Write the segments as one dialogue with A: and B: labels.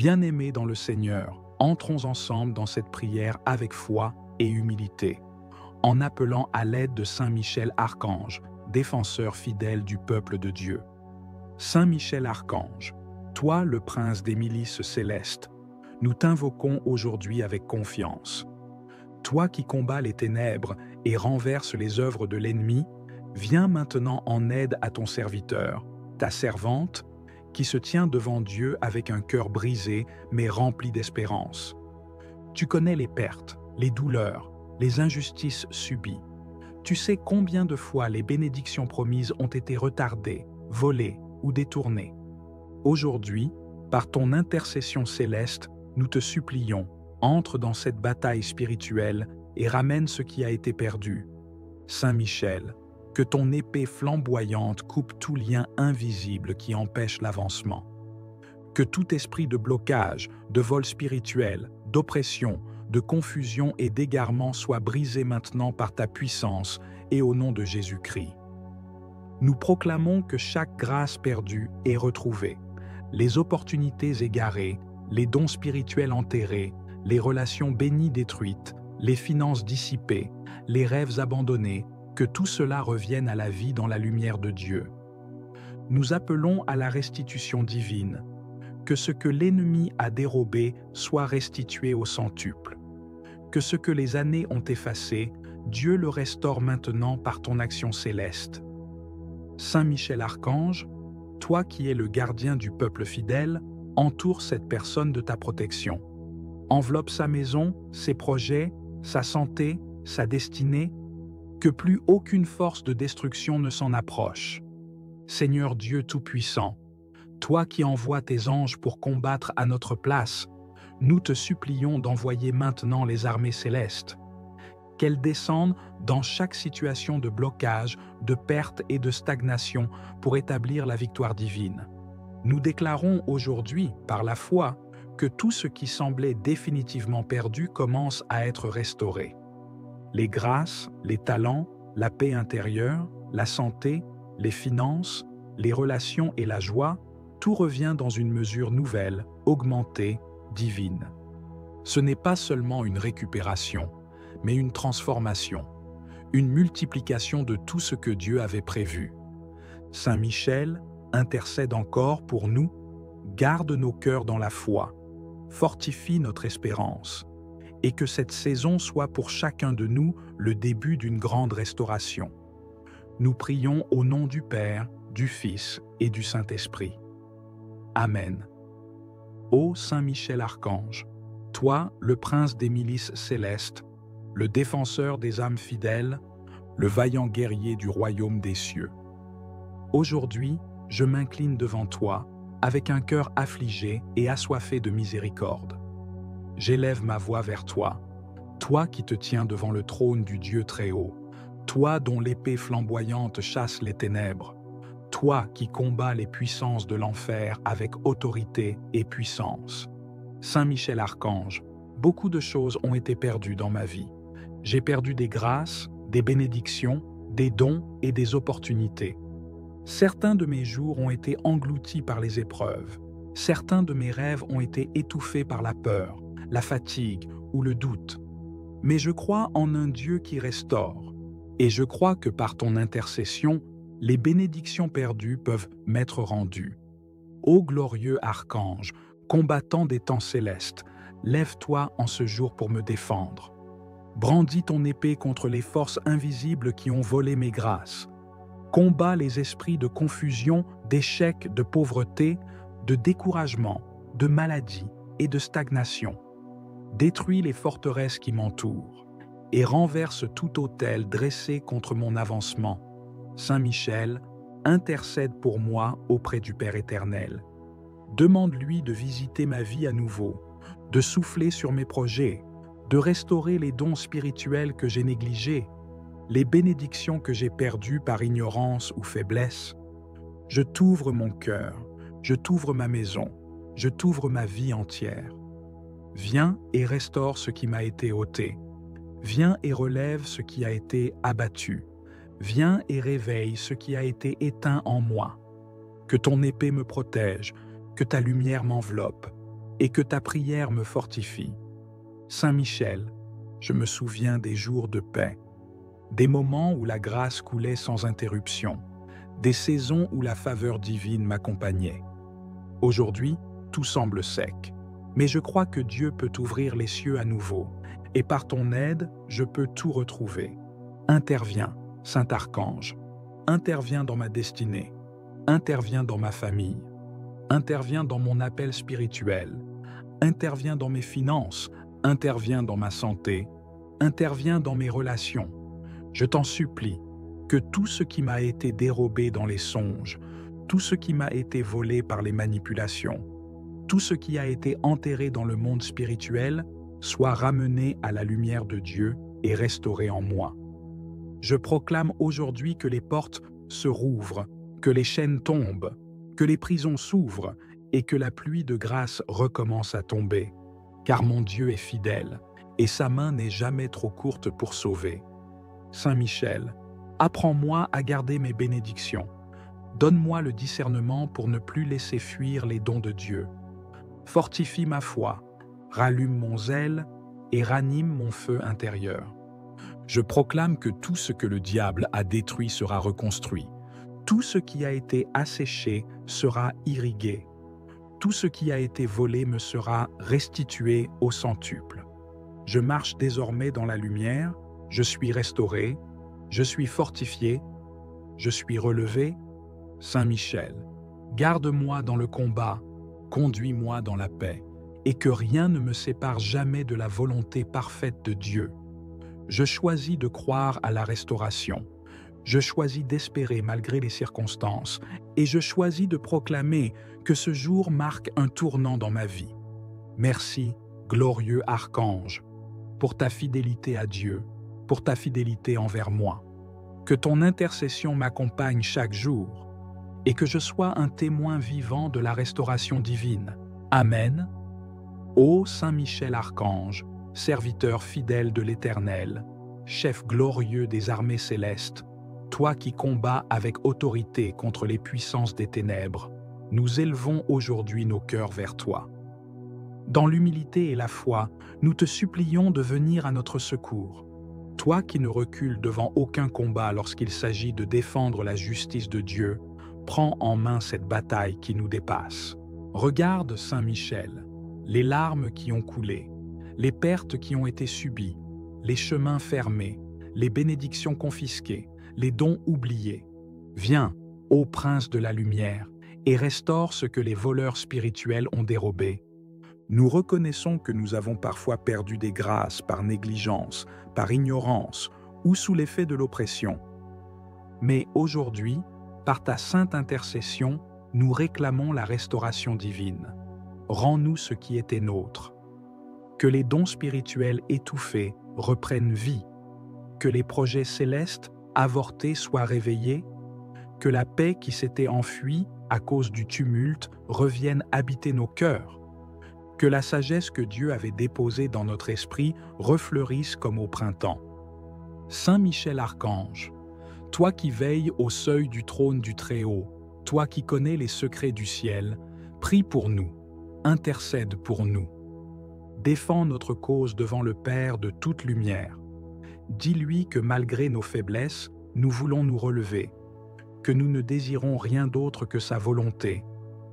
A: Bien-aimés dans le Seigneur, entrons ensemble dans cette prière avec foi et humilité, en appelant à l'aide de Saint Michel Archange, défenseur fidèle du peuple de Dieu. Saint Michel Archange, toi le prince des milices célestes, nous t'invoquons aujourd'hui avec confiance. Toi qui combats les ténèbres et renverses les œuvres de l'ennemi, viens maintenant en aide à ton serviteur, ta servante, qui se tient devant Dieu avec un cœur brisé mais rempli d'espérance. Tu connais les pertes, les douleurs, les injustices subies. Tu sais combien de fois les bénédictions promises ont été retardées, volées ou détournées. Aujourd'hui, par ton intercession céleste, nous te supplions, entre dans cette bataille spirituelle et ramène ce qui a été perdu. Saint Michel, que ton épée flamboyante coupe tout lien invisible qui empêche l'avancement. Que tout esprit de blocage, de vol spirituel, d'oppression, de confusion et d'égarement soit brisé maintenant par ta puissance et au nom de Jésus-Christ. Nous proclamons que chaque grâce perdue est retrouvée, les opportunités égarées, les dons spirituels enterrés, les relations bénies détruites, les finances dissipées, les rêves abandonnés, que tout cela revienne à la vie dans la lumière de Dieu. Nous appelons à la restitution divine, que ce que l'ennemi a dérobé soit restitué au centuple, que ce que les années ont effacé, Dieu le restaure maintenant par ton action céleste. Saint Michel Archange, toi qui es le gardien du peuple fidèle, entoure cette personne de ta protection. Enveloppe sa maison, ses projets, sa santé, sa destinée, que plus aucune force de destruction ne s'en approche. Seigneur Dieu Tout-Puissant, toi qui envoies tes anges pour combattre à notre place, nous te supplions d'envoyer maintenant les armées célestes. Qu'elles descendent dans chaque situation de blocage, de perte et de stagnation pour établir la victoire divine. Nous déclarons aujourd'hui, par la foi, que tout ce qui semblait définitivement perdu commence à être restauré. Les grâces, les talents, la paix intérieure, la santé, les finances, les relations et la joie, tout revient dans une mesure nouvelle, augmentée, divine. Ce n'est pas seulement une récupération, mais une transformation, une multiplication de tout ce que Dieu avait prévu. Saint Michel intercède encore pour nous, garde nos cœurs dans la foi, fortifie notre espérance, et que cette saison soit pour chacun de nous le début d'une grande restauration. Nous prions au nom du Père, du Fils et du Saint-Esprit. Amen. Ô Saint Michel Archange, toi, le prince des milices célestes, le défenseur des âmes fidèles, le vaillant guerrier du royaume des cieux. Aujourd'hui, je m'incline devant toi avec un cœur affligé et assoiffé de miséricorde. J'élève ma voix vers toi, toi qui te tiens devant le trône du Dieu Très-Haut, toi dont l'épée flamboyante chasse les ténèbres, toi qui combats les puissances de l'enfer avec autorité et puissance. Saint Michel Archange, beaucoup de choses ont été perdues dans ma vie. J'ai perdu des grâces, des bénédictions, des dons et des opportunités. Certains de mes jours ont été engloutis par les épreuves. Certains de mes rêves ont été étouffés par la peur, la fatigue ou le doute. Mais je crois en un Dieu qui restaure, et je crois que par ton intercession, les bénédictions perdues peuvent m'être rendues. Ô glorieux archange, combattant des temps célestes, lève-toi en ce jour pour me défendre. Brandis ton épée contre les forces invisibles qui ont volé mes grâces. Combats les esprits de confusion, d'échec, de pauvreté, de découragement, de maladie et de stagnation. Détruis les forteresses qui m'entourent et renverse tout autel dressé contre mon avancement. Saint Michel, intercède pour moi auprès du Père éternel. Demande-lui de visiter ma vie à nouveau, de souffler sur mes projets, de restaurer les dons spirituels que j'ai négligés, les bénédictions que j'ai perdues par ignorance ou faiblesse. Je t'ouvre mon cœur, je t'ouvre ma maison, je t'ouvre ma vie entière. Viens et restaure ce qui m'a été ôté. Viens et relève ce qui a été abattu. Viens et réveille ce qui a été éteint en moi. Que ton épée me protège, que ta lumière m'enveloppe, et que ta prière me fortifie. Saint Michel, je me souviens des jours de paix, des moments où la grâce coulait sans interruption, des saisons où la faveur divine m'accompagnait. Aujourd'hui, tout semble sec, mais je crois que Dieu peut ouvrir les cieux à nouveau, et par ton aide, je peux tout retrouver. Interviens, Saint Archange, interviens dans ma destinée, interviens dans ma famille, interviens dans mon appel spirituel, interviens dans mes finances, interviens dans ma santé, interviens dans mes relations. Je t'en supplie, que tout ce qui m'a été dérobé dans les songes, tout ce qui m'a été volé par les manipulations, tout ce qui a été enterré dans le monde spirituel, soit ramené à la lumière de Dieu et restauré en moi. Je proclame aujourd'hui que les portes se rouvrent, que les chaînes tombent, que les prisons s'ouvrent et que la pluie de grâce recommence à tomber, car mon Dieu est fidèle et sa main n'est jamais trop courte pour sauver. Saint Michel, apprends-moi à garder mes bénédictions. Donne-moi le discernement pour ne plus laisser fuir les dons de Dieu. Fortifie ma foi, rallume mon zèle et ranime mon feu intérieur. Je proclame que tout ce que le diable a détruit sera reconstruit. Tout ce qui a été asséché sera irrigué. Tout ce qui a été volé me sera restitué au centuple. Je marche désormais dans la lumière, je suis restauré, je suis fortifié, je suis relevé. Saint Michel, garde-moi dans le combat, conduis-moi dans la paix, et que rien ne me sépare jamais de la volonté parfaite de Dieu. Je choisis de croire à la restauration. Je choisis d'espérer malgré les circonstances, et je choisis de proclamer que ce jour marque un tournant dans ma vie. Merci, glorieux Archange, pour ta fidélité à Dieu, pour ta fidélité envers moi. Que ton intercession m'accompagne chaque jour, et que je sois un témoin vivant de la restauration divine. Amen. Ô Saint Michel Archange, serviteur fidèle de l'Éternel, chef glorieux des armées célestes, toi qui combats avec autorité contre les puissances des ténèbres, nous élevons aujourd'hui nos cœurs vers toi. Dans l'humilité et la foi, nous te supplions de venir à notre secours. Toi qui ne recules devant aucun combat lorsqu'il s'agit de défendre la justice de Dieu, prends en main cette bataille qui nous dépasse. Regarde, Saint Michel, les larmes qui ont coulé, les pertes qui ont été subies, les chemins fermés, les bénédictions confisquées, les dons oubliés. Viens, ô Prince de la lumière, et restaure ce que les voleurs spirituels ont dérobé. Nous reconnaissons que nous avons parfois perdu des grâces par négligence, par ignorance ou sous l'effet de l'oppression. Mais aujourd'hui, par ta sainte intercession, nous réclamons la restauration divine. Rends-nous ce qui était nôtre. Que les dons spirituels étouffés reprennent vie. Que les projets célestes avortés soient réveillés. Que la paix qui s'était enfuie à cause du tumulte revienne habiter nos cœurs. Que la sagesse que Dieu avait déposée dans notre esprit refleurisse comme au printemps. Saint Michel Archange, toi qui veilles au seuil du trône du Très-Haut, toi qui connais les secrets du ciel, prie pour nous, intercède pour nous. Défends notre cause devant le Père de toute lumière. Dis-lui que malgré nos faiblesses, nous voulons nous relever, que nous ne désirons rien d'autre que sa volonté,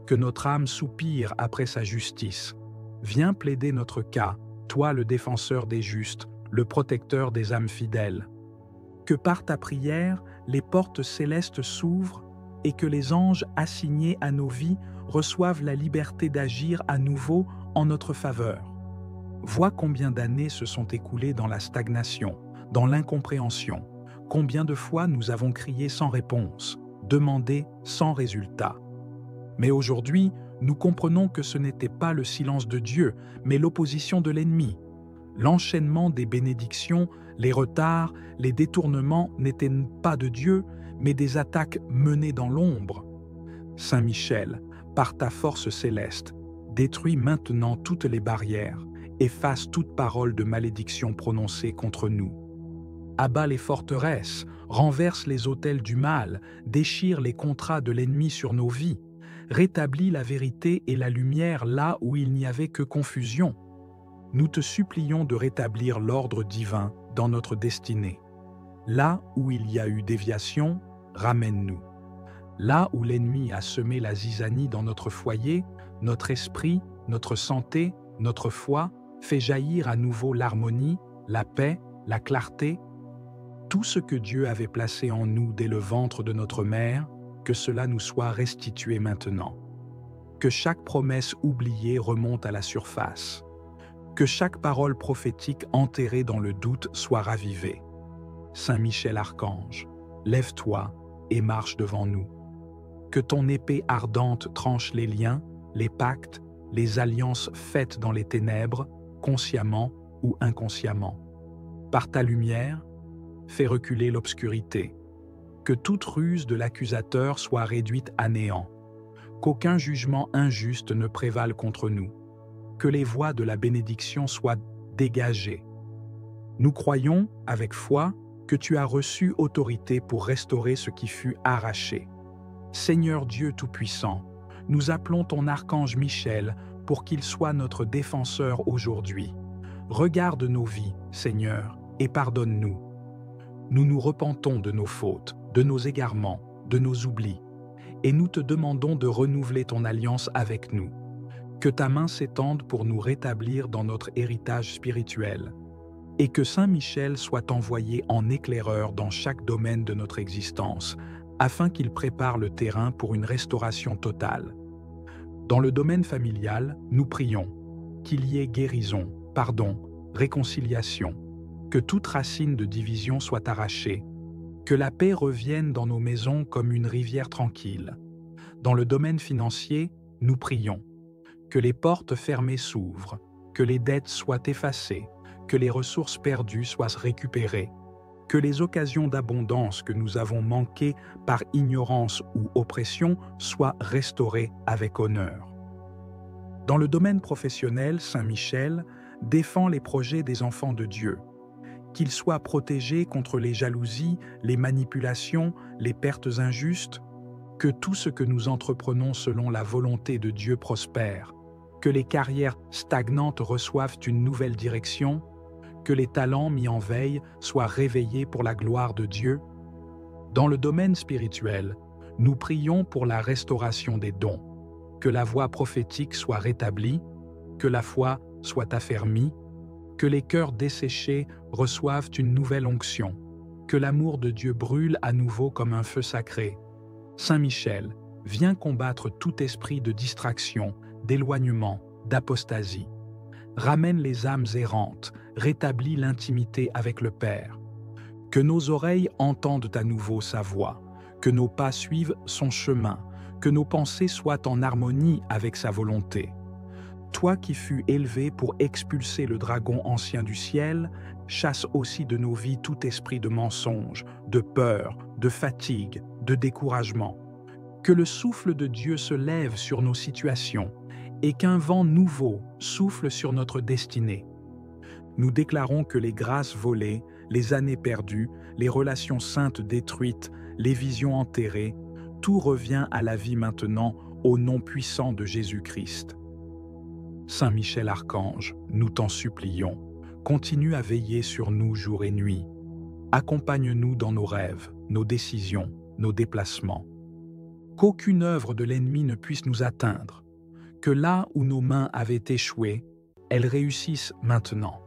A: que notre âme soupire après sa justice. Viens plaider notre cas, toi le défenseur des justes, le protecteur des âmes fidèles. Que par ta prière, les portes célestes s'ouvrent et que les anges assignés à nos vies reçoivent la liberté d'agir à nouveau en notre faveur. Vois combien d'années se sont écoulées dans la stagnation, dans l'incompréhension, combien de fois nous avons crié sans réponse, demandé sans résultat. Mais aujourd'hui, nous comprenons que ce n'était pas le silence de Dieu, mais l'opposition de l'ennemi. L'enchaînement des bénédictions, les retards, les détournements n'étaient pas de Dieu, mais des attaques menées dans l'ombre. Saint Michel, par ta force céleste, détruis maintenant toutes les barrières, efface toute parole de malédiction prononcée contre nous. Abat les forteresses, renverse les autels du mal, déchire les contrats de l'ennemi sur nos vies, Rétablis la vérité et la lumière là où il n'y avait que confusion. Nous te supplions de rétablir l'ordre divin dans notre destinée. Là où il y a eu déviation, ramène-nous. Là où l'ennemi a semé la zizanie dans notre foyer, notre esprit, notre santé, notre foi, fais jaillir à nouveau l'harmonie, la paix, la clarté. Tout ce que Dieu avait placé en nous dès le ventre de notre mère, que cela nous soit restitué maintenant. Que chaque promesse oubliée remonte à la surface. Que chaque parole prophétique enterrée dans le doute soit ravivée. Saint Michel Archange, lève-toi et marche devant nous. Que ton épée ardente tranche les liens, les pactes, les alliances faites dans les ténèbres, consciemment ou inconsciemment. Par ta lumière, fais reculer l'obscurité. Que toute ruse de l'accusateur soit réduite à néant. Qu'aucun jugement injuste ne prévale contre nous. Que les voies de la bénédiction soient dégagées. Nous croyons, avec foi, que tu as reçu autorité pour restaurer ce qui fut arraché. Seigneur Dieu Tout-Puissant, nous appelons ton archange Michel pour qu'il soit notre défenseur aujourd'hui. Regarde nos vies, Seigneur, et pardonne-nous. Nous nous repentons de nos fautes, de nos égarements, de nos oublis, et nous te demandons de renouveler ton alliance avec nous. Que ta main s'étende pour nous rétablir dans notre héritage spirituel, et que Saint Michel soit envoyé en éclaireur dans chaque domaine de notre existence, afin qu'il prépare le terrain pour une restauration totale. Dans le domaine familial, nous prions qu'il y ait guérison, pardon, réconciliation, que toute racine de division soit arrachée, que la paix revienne dans nos maisons comme une rivière tranquille. Dans le domaine financier, nous prions que les portes fermées s'ouvrent, que les dettes soient effacées, que les ressources perdues soient récupérées, que les occasions d'abondance que nous avons manquées par ignorance ou oppression soient restaurées avec honneur. Dans le domaine professionnel, Saint Michel défend les projets des enfants de Dieu, qu'ils soient protégés contre les jalousies, les manipulations, les pertes injustes, que tout ce que nous entreprenons selon la volonté de Dieu prospère, que les carrières stagnantes reçoivent une nouvelle direction, que les talents mis en veille soient réveillés pour la gloire de Dieu. Dans le domaine spirituel, nous prions pour la restauration des dons, que la voix prophétique soit rétablie, que la foi soit affermie, que les cœurs desséchés reçoivent une nouvelle onction, que l'amour de Dieu brûle à nouveau comme un feu sacré. Saint Michel, viens combattre tout esprit de distraction, d'éloignement, d'apostasie. Ramène les âmes errantes, rétablis l'intimité avec le Père. Que nos oreilles entendent à nouveau sa voix, que nos pas suivent son chemin, que nos pensées soient en harmonie avec sa volonté. Toi qui fus élevé pour expulser le dragon ancien du ciel, chasse aussi de nos vies tout esprit de mensonge, de peur, de fatigue, de découragement. Que le souffle de Dieu se lève sur nos situations et qu'un vent nouveau souffle sur notre destinée. Nous déclarons que les grâces volées, les années perdues, les relations saintes détruites, les visions enterrées, tout revient à la vie maintenant au nom puissant de Jésus-Christ. Saint Michel Archange, nous t'en supplions, continue à veiller sur nous jour et nuit. Accompagne-nous dans nos rêves, nos décisions, nos déplacements. Qu'aucune œuvre de l'ennemi ne puisse nous atteindre. Que là où nos mains avaient échoué, elles réussissent maintenant.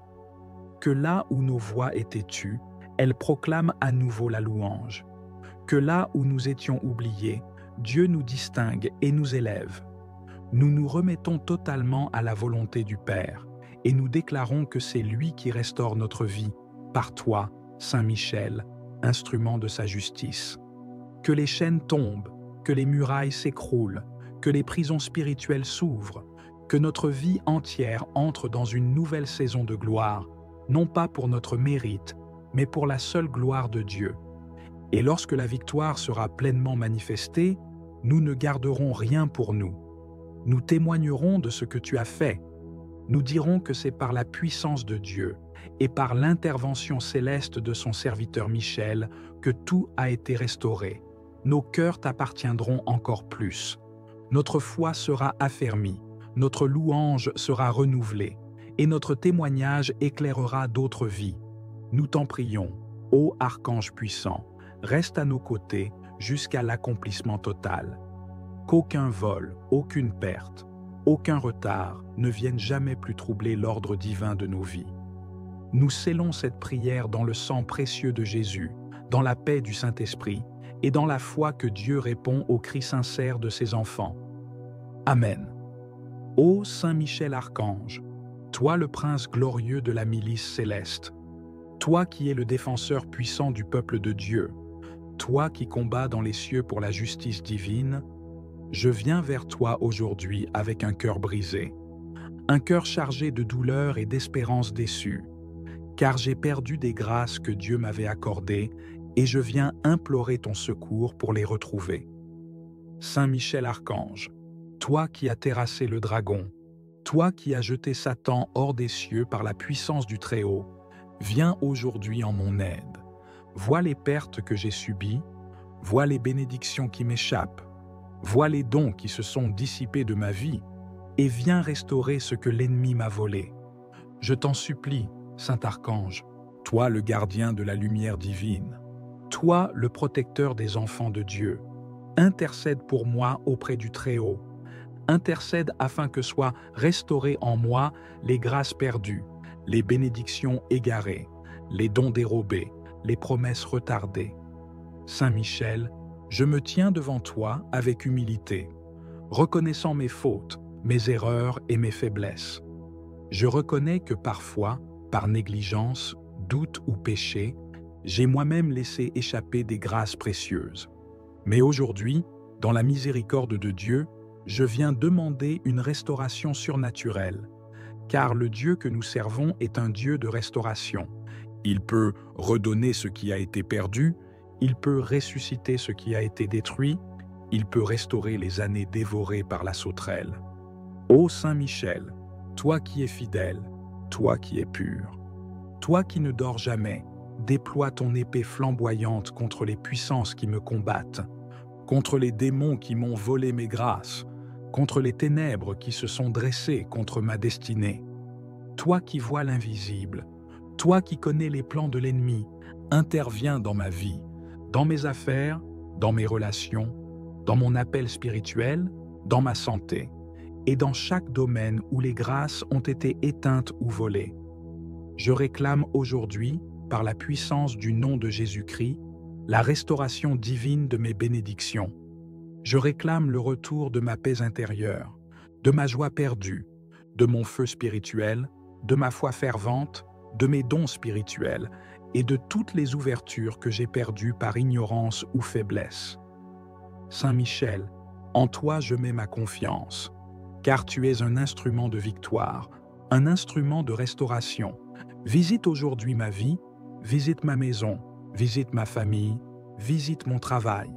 A: Que là où nos voix étaient tues, elles proclament à nouveau la louange. Que là où nous étions oubliés, Dieu nous distingue et nous élève. Nous nous remettons totalement à la volonté du Père et nous déclarons que c'est lui qui restaure notre vie, par toi, Saint Michel, instrument de sa justice. Que les chaînes tombent, que les murailles s'écroulent, que les prisons spirituelles s'ouvrent, que notre vie entière entre dans une nouvelle saison de gloire, non pas pour notre mérite, mais pour la seule gloire de Dieu. Et lorsque la victoire sera pleinement manifestée, nous ne garderons rien pour nous. Nous témoignerons de ce que tu as fait. Nous dirons que c'est par la puissance de Dieu et par l'intervention céleste de son serviteur Michel que tout a été restauré. Nos cœurs t'appartiendront encore plus. Notre foi sera affermie, notre louange sera renouvelée, et notre témoignage éclairera d'autres vies. Nous t'en prions, ô Archange puissant, reste à nos côtés jusqu'à l'accomplissement total. Qu'aucun vol, aucune perte, aucun retard ne vienne jamais plus troubler l'ordre divin de nos vies. Nous scellons cette prière dans le sang précieux de Jésus, dans la paix du Saint-Esprit et dans la foi que Dieu répond aux cris sincères de ses enfants. Amen. Ô Saint Michel Archange, toi le prince glorieux de la milice céleste, toi qui es le défenseur puissant du peuple de Dieu, toi qui combats dans les cieux pour la justice divine, je viens vers toi aujourd'hui avec un cœur brisé, un cœur chargé de douleur et d'espérance déçue, car j'ai perdu des grâces que Dieu m'avait accordées et je viens implorer ton secours pour les retrouver. Saint Michel Archange, toi qui as terrassé le dragon, toi qui as jeté Satan hors des cieux par la puissance du Très-Haut, viens aujourd'hui en mon aide. Vois les pertes que j'ai subies, vois les bénédictions qui m'échappent, vois les dons qui se sont dissipés de ma vie, et viens restaurer ce que l'ennemi m'a volé. Je t'en supplie, Saint Archange, toi le gardien de la lumière divine, toi le protecteur des enfants de Dieu, intercède pour moi auprès du Très-Haut. Intercède afin que soient restaurées en moi les grâces perdues, les bénédictions égarées, les dons dérobés, les promesses retardées. Saint Michel, je me tiens devant toi avec humilité, reconnaissant mes fautes, mes erreurs et mes faiblesses. Je reconnais que parfois, par négligence, doute ou péché, j'ai moi-même laissé échapper des grâces précieuses. Mais aujourd'hui, dans la miséricorde de Dieu, je viens demander une restauration surnaturelle, car le Dieu que nous servons est un Dieu de restauration. Il peut redonner ce qui a été perdu, il peut ressusciter ce qui a été détruit, il peut restaurer les années dévorées par la sauterelle. Ô Saint Michel, toi qui es fidèle, toi qui es pur, toi qui ne dors jamais, déploie ton épée flamboyante contre les puissances qui me combattent, contre les démons qui m'ont volé mes grâces, contre les ténèbres qui se sont dressées contre ma destinée. Toi qui vois l'invisible, toi qui connais les plans de l'ennemi, interviens dans ma vie, dans mes affaires, dans mes relations, dans mon appel spirituel, dans ma santé, et dans chaque domaine où les grâces ont été éteintes ou volées. Je réclame aujourd'hui, par la puissance du nom de Jésus-Christ, la restauration divine de mes bénédictions. Je réclame le retour de ma paix intérieure, de ma joie perdue, de mon feu spirituel, de ma foi fervente, de mes dons spirituels et de toutes les ouvertures que j'ai perdues par ignorance ou faiblesse. Saint Michel, en toi je mets ma confiance, car tu es un instrument de victoire, un instrument de restauration. Visite aujourd'hui ma vie, visite ma maison, visite ma famille, visite mon travail,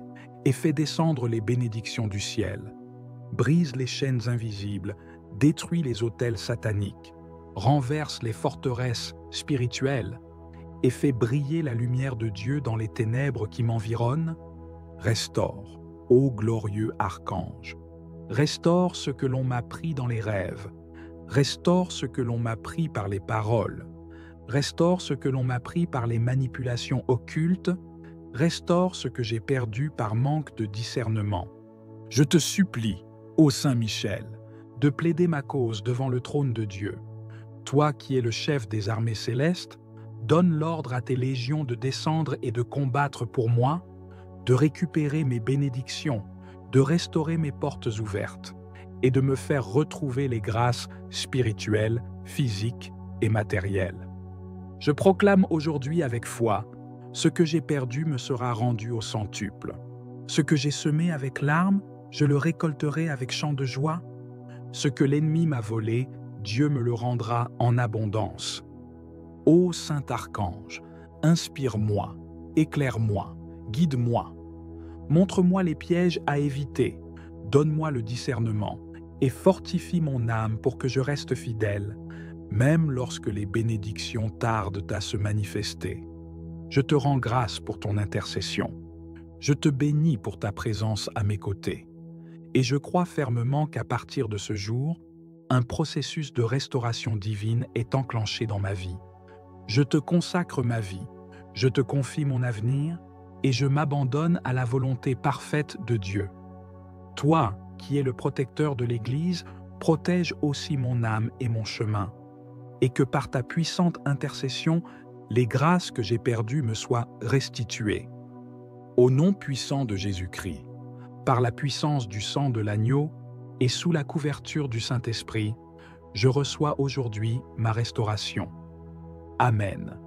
A: et fais descendre les bénédictions du ciel. Brise les chaînes invisibles, détruis les autels sataniques, renverse les forteresses spirituelles et fais briller la lumière de Dieu dans les ténèbres qui m'environnent. Restaure, ô glorieux archange. Restaure ce que l'on m'a pris dans les rêves. Restaure ce que l'on m'a pris par les paroles. Restaure ce que l'on m'a pris par les manipulations occultes. Restaure ce que j'ai perdu par manque de discernement. Je te supplie, ô Saint Michel, de plaider ma cause devant le trône de Dieu. Toi qui es le chef des armées célestes, donne l'ordre à tes légions de descendre et de combattre pour moi, de récupérer mes bénédictions, de restaurer mes portes ouvertes et de me faire retrouver les grâces spirituelles, physiques et matérielles. Je proclame aujourd'hui avec foi, ce que j'ai perdu me sera rendu au centuple. Ce que j'ai semé avec larmes, je le récolterai avec chant de joie. Ce que l'ennemi m'a volé, Dieu me le rendra en abondance. Ô Saint Archange, inspire-moi, éclaire-moi, guide-moi. Montre-moi les pièges à éviter, donne-moi le discernement et fortifie mon âme pour que je reste fidèle, même lorsque les bénédictions tardent à se manifester. Je te rends grâce pour ton intercession. Je te bénis pour ta présence à mes côtés. Et je crois fermement qu'à partir de ce jour, un processus de restauration divine est enclenché dans ma vie. Je te consacre ma vie, je te confie mon avenir et je m'abandonne à la volonté parfaite de Dieu. Toi, qui es le protecteur de l'Église, protège aussi mon âme et mon chemin, et que par ta puissante intercession, les grâces que j'ai perdues me soient restituées. Au nom puissant de Jésus-Christ, par la puissance du sang de l'agneau et sous la couverture du Saint-Esprit, je reçois aujourd'hui ma restauration. Amen.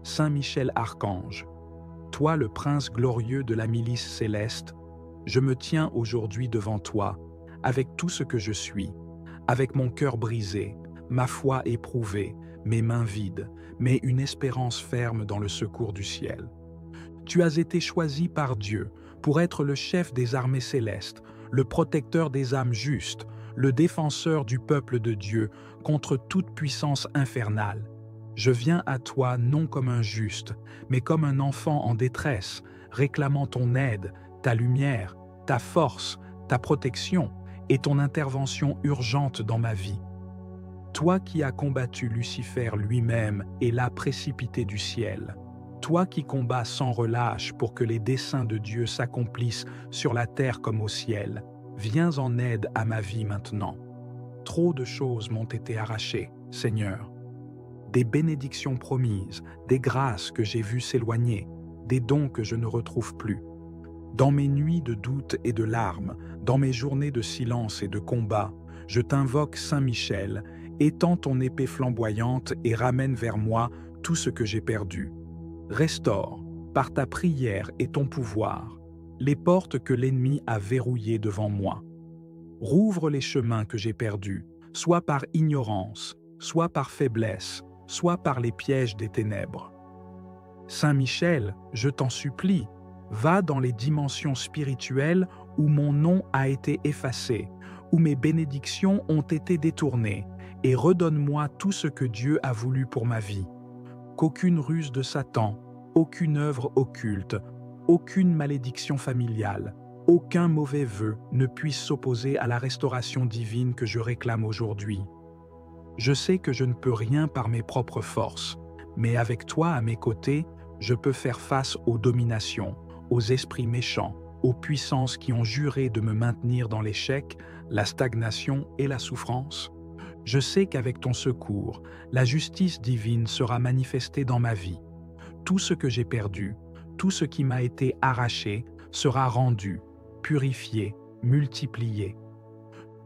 A: Saint Michel Archange, toi le prince glorieux de la milice céleste, je me tiens aujourd'hui devant toi, avec tout ce que je suis, avec mon cœur brisé, ma foi éprouvée, mes mains vides, mais une espérance ferme dans le secours du ciel. Tu as été choisi par Dieu pour être le chef des armées célestes, le protecteur des âmes justes, le défenseur du peuple de Dieu contre toute puissance infernale. Je viens à toi non comme un juste, mais comme un enfant en détresse, réclamant ton aide, ta lumière, ta force, ta protection et ton intervention urgente dans ma vie. Toi qui as combattu Lucifer lui-même et l'as précipité du ciel, toi qui combats sans relâche pour que les desseins de Dieu s'accomplissent sur la terre comme au ciel, viens en aide à ma vie maintenant. Trop de choses m'ont été arrachées, Seigneur. Des bénédictions promises, des grâces que j'ai vues s'éloigner, des dons que je ne retrouve plus. Dans mes nuits de doute et de larmes, dans mes journées de silence et de combat, je t'invoque Saint Michel, étends ton épée flamboyante et ramène vers moi tout ce que j'ai perdu. Restaure, par ta prière et ton pouvoir, les portes que l'ennemi a verrouillées devant moi. Rouvre les chemins que j'ai perdus, soit par ignorance, soit par faiblesse, soit par les pièges des ténèbres. Saint Michel, je t'en supplie, va dans les dimensions spirituelles où mon nom a été effacé, où mes bénédictions ont été détournées, et redonne-moi tout ce que Dieu a voulu pour ma vie. Qu'aucune ruse de Satan, aucune œuvre occulte, aucune malédiction familiale, aucun mauvais vœu ne puisse s'opposer à la restauration divine que je réclame aujourd'hui. Je sais que je ne peux rien par mes propres forces, mais avec toi à mes côtés, je peux faire face aux dominations, aux esprits méchants, aux puissances qui ont juré de me maintenir dans l'échec, la stagnation et la souffrance. Je sais qu'avec ton secours, la justice divine sera manifestée dans ma vie. Tout ce que j'ai perdu, tout ce qui m'a été arraché, sera rendu, purifié, multiplié.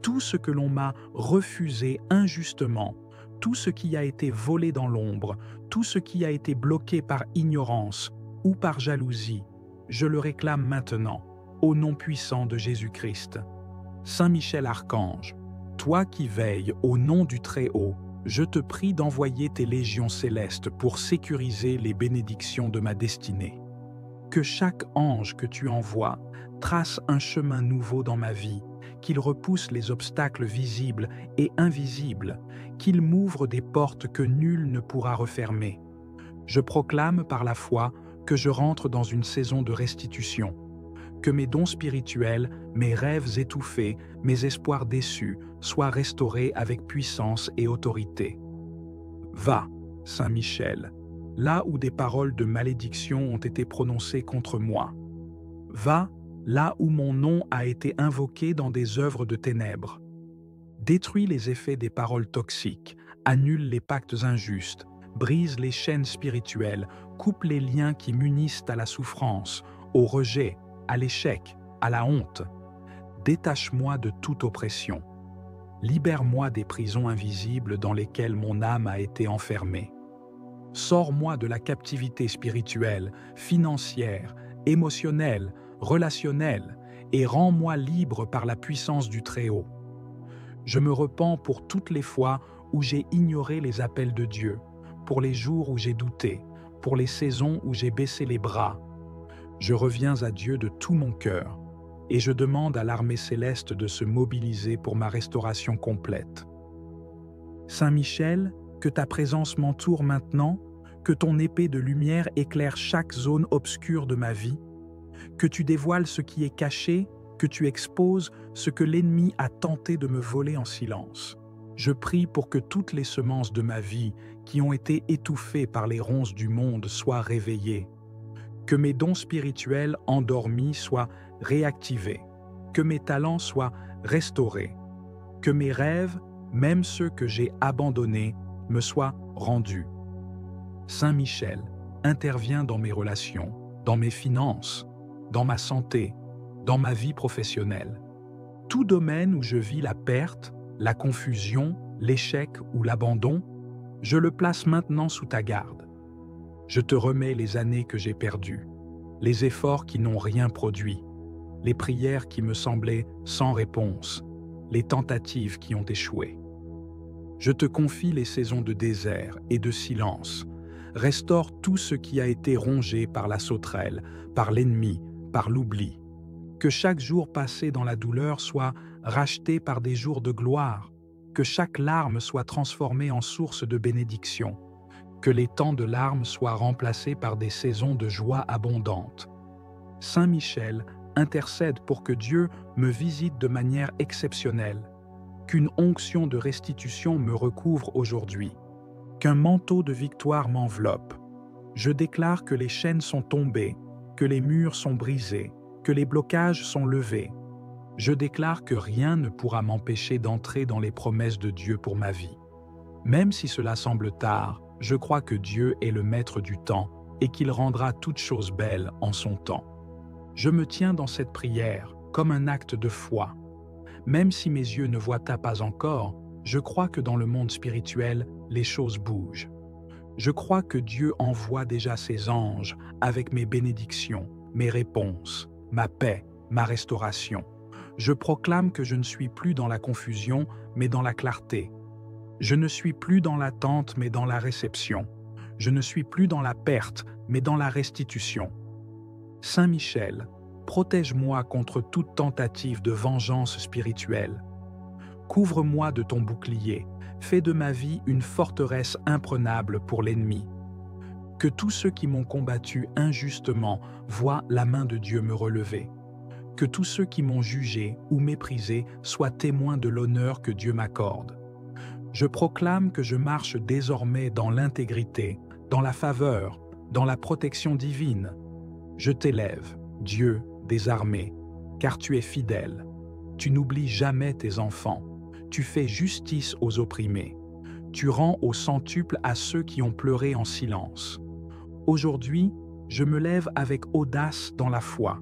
A: Tout ce que l'on m'a refusé injustement, tout ce qui a été volé dans l'ombre, tout ce qui a été bloqué par ignorance ou par jalousie, je le réclame maintenant, au nom puissant de Jésus-Christ. Saint Michel Archange, toi qui veilles au nom du Très-Haut, je te prie d'envoyer tes légions célestes pour sécuriser les bénédictions de ma destinée. Que chaque ange que tu envoies trace un chemin nouveau dans ma vie, qu'il repousse les obstacles visibles et invisibles, qu'il m'ouvre des portes que nul ne pourra refermer. Je proclame par la foi que je rentre dans une saison de restitution, que mes dons spirituels, mes rêves étouffés, mes espoirs déçus soient restaurés avec puissance et autorité. Va, Saint Michel, là où des paroles de malédiction ont été prononcées contre moi. Va, là où mon nom a été invoqué dans des œuvres de ténèbres. Détruis les effets des paroles toxiques, annule les pactes injustes, brise les chaînes spirituelles, coupe les liens qui m'unissent à la souffrance, au rejet, à l'échec, à la honte. Détache-moi de toute oppression. Libère-moi des prisons invisibles dans lesquelles mon âme a été enfermée. Sors-moi de la captivité spirituelle, financière, émotionnelle, relationnelle, et rends-moi libre par la puissance du Très-Haut. Je me repens pour toutes les fois où j'ai ignoré les appels de Dieu, pour les jours où j'ai douté, pour les saisons où j'ai baissé les bras. Je reviens à Dieu de tout mon cœur, et je demande à l'armée céleste de se mobiliser pour ma restauration complète. Saint Michel, que ta présence m'entoure maintenant, que ton épée de lumière éclaire chaque zone obscure de ma vie, que tu dévoiles ce qui est caché que tu exposes ce que l'ennemi a tenté de me voler en silence. Je prie pour que toutes les semences de ma vie qui ont été étouffées par les ronces du monde soient réveillées, que mes dons spirituels endormis soient réactivés, que mes talents soient restaurés, que mes rêves, même ceux que j'ai abandonnés, me soient rendus. Saint Michel intervient dans mes relations, dans mes finances, dans ma santé, dans ma vie professionnelle. Tout domaine où je vis la perte, la confusion, l'échec ou l'abandon, je le place maintenant sous ta garde. Je te remets les années que j'ai perdues, les efforts qui n'ont rien produit, les prières qui me semblaient sans réponse, les tentatives qui ont échoué. Je te confie les saisons de désert et de silence. Restaure tout ce qui a été rongé par la sauterelle, par l'ennemi, par l'oubli. Que chaque jour passé dans la douleur soit racheté par des jours de gloire, que chaque larme soit transformée en source de bénédiction, que les temps de larmes soient remplacés par des saisons de joie abondante. Saint Michel intercède pour que Dieu me visite de manière exceptionnelle, qu'une onction de restitution me recouvre aujourd'hui, qu'un manteau de victoire m'enveloppe. Je déclare que les chaînes sont tombées, que les murs sont brisés, que les blocages sont levés. Je déclare que rien ne pourra m'empêcher d'entrer dans les promesses de Dieu pour ma vie. Même si cela semble tard, je crois que Dieu est le maître du temps et qu'il rendra toutes choses belles en son temps. Je me tiens dans cette prière comme un acte de foi. Même si mes yeux ne voient pas encore, je crois que dans le monde spirituel, les choses bougent. Je crois que Dieu envoie déjà ses anges avec mes bénédictions, mes réponses, ma paix, ma restauration. Je proclame que je ne suis plus dans la confusion, mais dans la clarté. Je ne suis plus dans l'attente, mais dans la réception. Je ne suis plus dans la perte, mais dans la restitution. Saint Michel, protège-moi contre toute tentative de vengeance spirituelle. Couvre-moi de ton bouclier, fais de ma vie une forteresse imprenable pour l'ennemi. Que tous ceux qui m'ont combattu injustement voient la main de Dieu me relever. Que tous ceux qui m'ont jugé ou méprisé soient témoins de l'honneur que Dieu m'accorde. Je proclame que je marche désormais dans l'intégrité, dans la faveur, dans la protection divine. Je t'élève, Dieu des armées, car tu es fidèle. Tu n'oublies jamais tes enfants. Tu fais justice aux opprimés. Tu rends au centuple à ceux qui ont pleuré en silence. Aujourd'hui, je me lève avec audace dans la foi.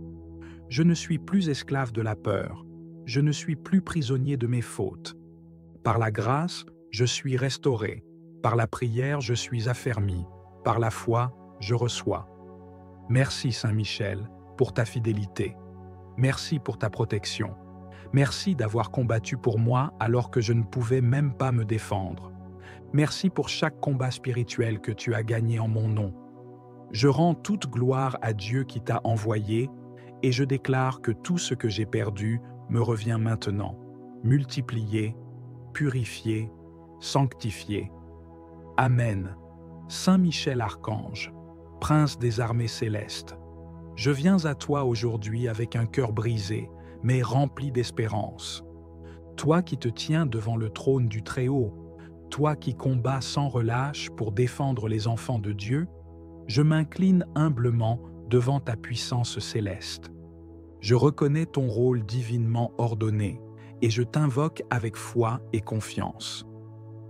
A: Je ne suis plus esclave de la peur. Je ne suis plus prisonnier de mes fautes. Par la grâce, je suis restauré. Par la prière, je suis affermi. Par la foi, je reçois. Merci Saint Michel pour ta fidélité. Merci pour ta protection. Merci d'avoir combattu pour moi alors que je ne pouvais même pas me défendre. Merci pour chaque combat spirituel que tu as gagné en mon nom. Je rends toute gloire à Dieu qui t'a envoyé et je déclare que tout ce que j'ai perdu me revient maintenant, multiplié, purifié, sanctifié. Amen. Saint Michel Archange, Prince des armées célestes, je viens à toi aujourd'hui avec un cœur brisé, mais rempli d'espérance. Toi qui te tiens devant le trône du Très-Haut, toi qui combats sans relâche pour défendre les enfants de Dieu, je m'incline humblement devant ta puissance céleste. Je reconnais ton rôle divinement ordonné et je t'invoque avec foi et confiance.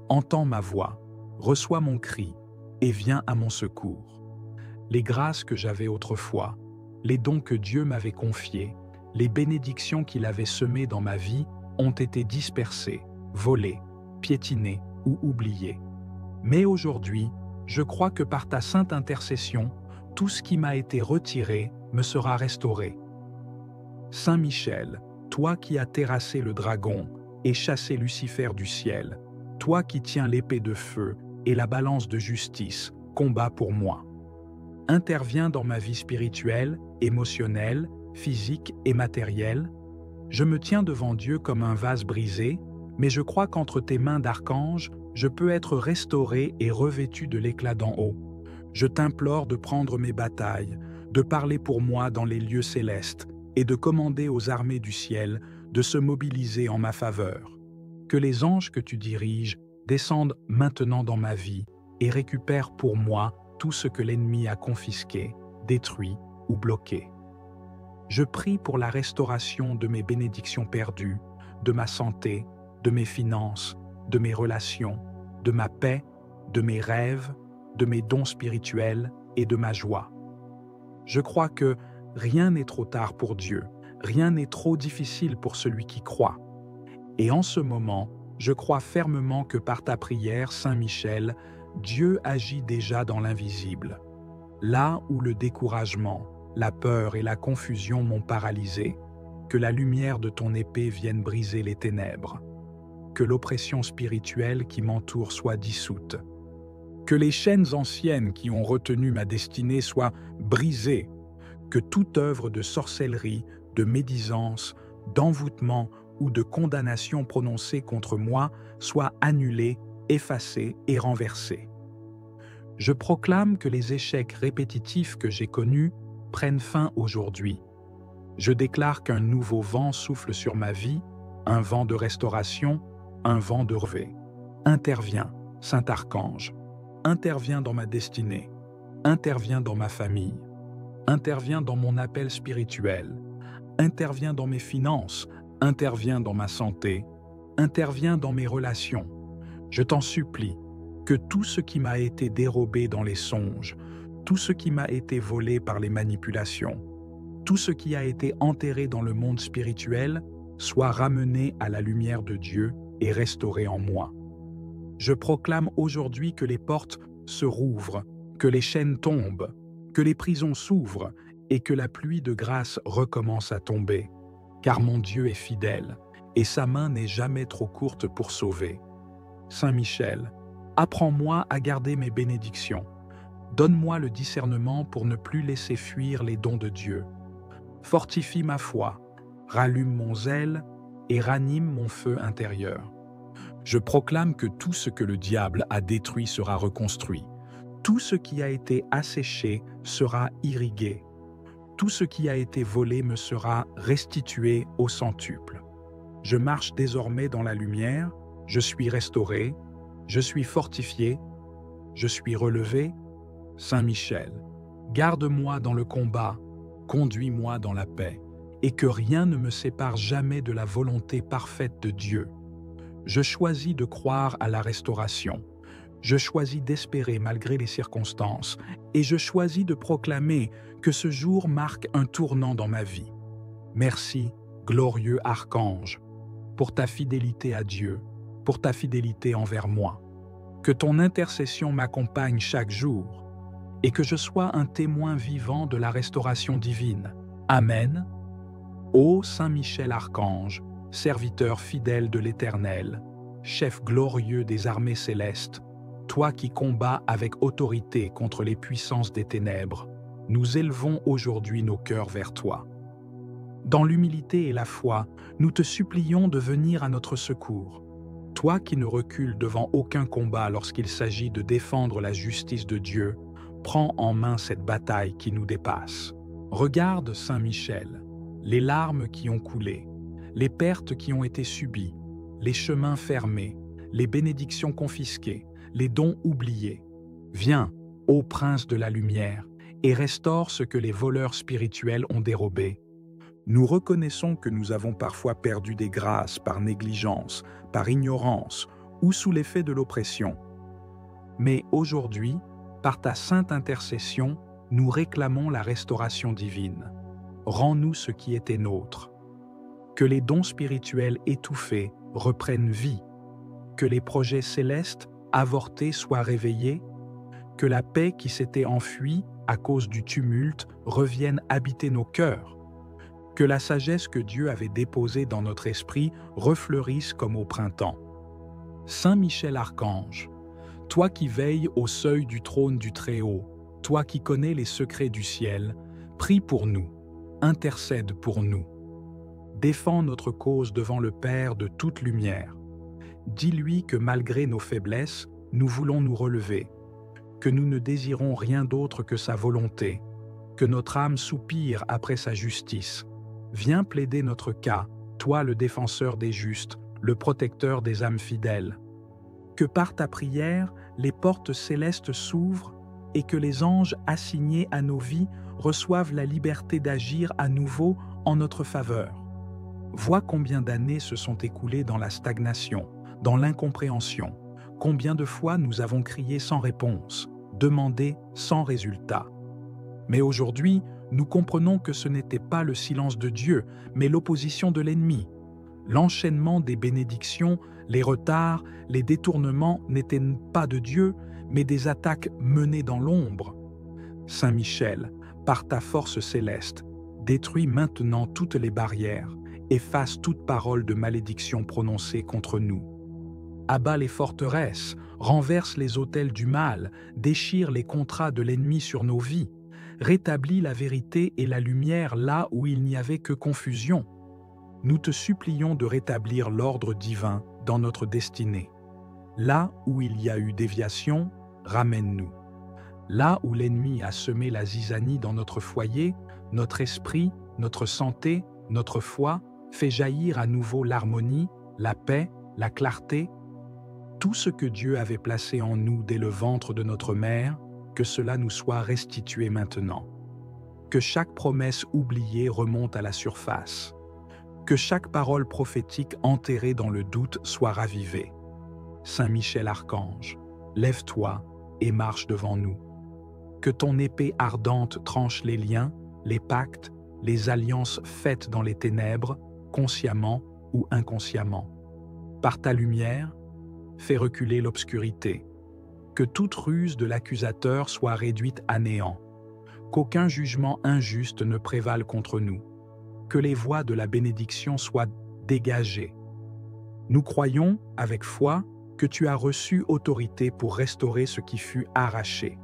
A: Entends ma voix, reçois mon cri et viens à mon secours. Les grâces que j'avais autrefois, les dons que Dieu m'avait confiés, les bénédictions qu'il avait semées dans ma vie ont été dispersées, volées, piétinées ou oubliées. Mais aujourd'hui, je crois que par ta sainte intercession, tout ce qui m'a été retiré me sera restauré. Saint Michel, toi qui as terrassé le dragon et chassé Lucifer du ciel, toi qui tiens l'épée de feu et la balance de justice, combats pour moi. Interviens dans ma vie spirituelle, émotionnelle, physique et matérielle. Je me tiens devant Dieu comme un vase brisé, mais je crois qu'entre tes mains d'archange, je peux être restauré et revêtu de l'éclat d'en haut. Je t'implore de prendre mes batailles, de parler pour moi dans les lieux célestes, et de commander aux armées du ciel de se mobiliser en ma faveur. Que les anges que tu diriges descendent maintenant dans ma vie et récupèrent pour moi tout ce que l'ennemi a confisqué, détruit ou bloqué. Je prie pour la restauration de mes bénédictions perdues, de ma santé, de mes finances, de mes relations, de ma paix, de mes rêves, de mes dons spirituels et de ma joie. Je crois que rien n'est trop tard pour Dieu, rien n'est trop difficile pour celui qui croit. Et en ce moment, je crois fermement que par ta prière, Saint Michel, Dieu agit déjà dans l'invisible. Là où le découragement, la peur et la confusion m'ont paralysé, que la lumière de ton épée vienne briser les ténèbres. Que l'oppression spirituelle qui m'entoure soit dissoute. Que les chaînes anciennes qui ont retenu ma destinée soient brisées. Que toute œuvre de sorcellerie, de médisance, d'envoûtement ou de condamnation prononcée contre moi soit annulée, effacée et renversée. Je proclame que les échecs répétitifs que j'ai connus prennent fin aujourd'hui. Je déclare qu'un nouveau vent souffle sur ma vie, un vent de restauration, un vent de relevé. Interviens, Saint Archange, interviens dans ma destinée, interviens dans ma famille, interviens dans mon appel spirituel, interviens dans mes finances, interviens dans ma santé, interviens dans mes relations. Je t'en supplie, que tout ce qui m'a été dérobé dans les songes, tout ce qui m'a été volé par les manipulations, tout ce qui a été enterré dans le monde spirituel soit ramené à la lumière de Dieu et restauré en moi. Je proclame aujourd'hui que les portes se rouvrent, que les chaînes tombent, que les prisons s'ouvrent et que la pluie de grâce recommence à tomber, car mon Dieu est fidèle et sa main n'est jamais trop courte pour sauver. Saint Michel, apprends-moi à garder mes bénédictions. Donne-moi le discernement pour ne plus laisser fuir les dons de Dieu. Fortifie ma foi, rallume mon zèle et ranime mon feu intérieur. Je proclame que tout ce que le diable a détruit sera reconstruit. Tout ce qui a été asséché sera irrigué. Tout ce qui a été volé me sera restitué au centuple. Je marche désormais dans la lumière, je suis restauré, je suis fortifié, je suis relevé. Saint Michel, garde-moi dans le combat, conduis-moi dans la paix, et que rien ne me sépare jamais de la volonté parfaite de Dieu. Je choisis de croire à la restauration. Je choisis d'espérer malgré les circonstances, et je choisis de proclamer que ce jour marque un tournant dans ma vie. Merci, glorieux Archange, pour ta fidélité à Dieu, pour ta fidélité envers moi. Que ton intercession m'accompagne chaque jour, et que je sois un témoin vivant de la restauration divine. Amen. Ô Saint Michel Archange, serviteur fidèle de l'Éternel, chef glorieux des armées célestes, toi qui combats avec autorité contre les puissances des ténèbres, nous élevons aujourd'hui nos cœurs vers toi. Dans l'humilité et la foi, nous te supplions de venir à notre secours. Toi qui ne recules devant aucun combat lorsqu'il s'agit de défendre la justice de Dieu, prends en main cette bataille qui nous dépasse. Regarde, Saint Michel, les larmes qui ont coulé, les pertes qui ont été subies, les chemins fermés, les bénédictions confisquées, les dons oubliés. Viens, ô prince de la lumière, et restaure ce que les voleurs spirituels ont dérobé. Nous reconnaissons que nous avons parfois perdu des grâces par négligence, par ignorance ou sous l'effet de l'oppression. Mais aujourd'hui, par ta sainte intercession, nous réclamons la restauration divine. Rends-nous ce qui était nôtre. Que les dons spirituels étouffés reprennent vie. Que les projets célestes avortés soient réveillés. Que la paix qui s'était enfuie à cause du tumulte revienne habiter nos cœurs. Que la sagesse que Dieu avait déposée dans notre esprit refleurisse comme au printemps. Saint Michel Archange, toi qui veilles au seuil du trône du Très-Haut, toi qui connais les secrets du ciel, prie pour nous, intercède pour nous. Défends notre cause devant le Père de toute lumière. Dis-lui que malgré nos faiblesses, nous voulons nous relever, que nous ne désirons rien d'autre que sa volonté, que notre âme soupire après sa justice, viens plaider notre cas, toi le défenseur des justes, le protecteur des âmes fidèles. Que par ta prière, les portes célestes s'ouvrent et que les anges assignés à nos vies reçoivent la liberté d'agir à nouveau en notre faveur. Vois combien d'années se sont écoulées dans la stagnation, dans l'incompréhension. Combien de fois nous avons crié sans réponse, demandé sans résultat. Mais aujourd'hui, nous comprenons que ce n'était pas le silence de Dieu, mais l'opposition de l'ennemi. L'enchaînement des bénédictions, les retards, les détournements n'étaient pas de Dieu, mais des attaques menées dans l'ombre. Saint Michel, par ta force céleste, détruis maintenant toutes les barrières, efface toute parole de malédiction prononcée contre nous. Abat les forteresses, renverse les autels du mal, déchire les contrats de l'ennemi sur nos vies, rétablis la vérité et la lumière là où il n'y avait que confusion. Nous te supplions de rétablir l'ordre divin dans notre destinée. Là où il y a eu déviation, ramène-nous. Là où l'ennemi a semé la zizanie dans notre foyer, notre esprit, notre santé, notre foi, fais jaillir à nouveau l'harmonie, la paix, la clarté. Tout ce que Dieu avait placé en nous dès le ventre de notre mère, que cela nous soit restitué maintenant. Que chaque promesse oubliée remonte à la surface. Que chaque parole prophétique enterrée dans le doute soit ravivée. Saint Michel Archange, lève-toi et marche devant nous. Que ton épée ardente tranche les liens, les pactes, les alliances faites dans les ténèbres, consciemment ou inconsciemment. Par ta lumière, fais reculer l'obscurité. Que toute ruse de l'accusateur soit réduite à néant. Qu'aucun jugement injuste ne prévale contre nous. Que les voies de la bénédiction soient dégagées. Nous croyons, avec foi, que tu as reçu autorité pour restaurer ce qui fut arraché.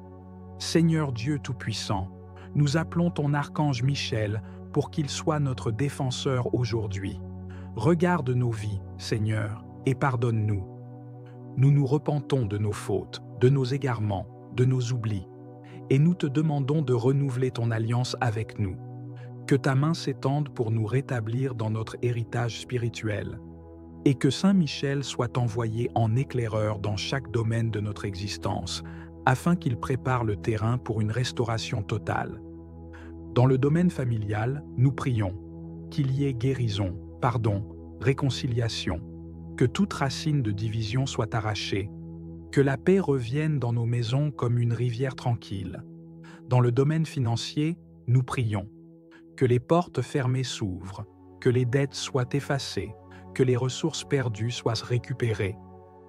A: Seigneur Dieu Tout-Puissant, nous appelons ton archange Michel pour qu'il soit notre défenseur aujourd'hui. Regarde nos vies, Seigneur, et pardonne-nous. Nous nous repentons de nos fautes, de nos égarements, de nos oublis, et nous te demandons de renouveler ton alliance avec nous. Que ta main s'étende pour nous rétablir dans notre héritage spirituel, et que Saint Michel soit envoyé en éclaireur dans chaque domaine de notre existence, afin qu'il prépare le terrain pour une restauration totale. Dans le domaine familial, nous prions qu'il y ait guérison, pardon, réconciliation, que toute racine de division soit arrachée, que la paix revienne dans nos maisons comme une rivière tranquille. Dans le domaine financier, nous prions que les portes fermées s'ouvrent, que les dettes soient effacées, que les ressources perdues soient récupérées,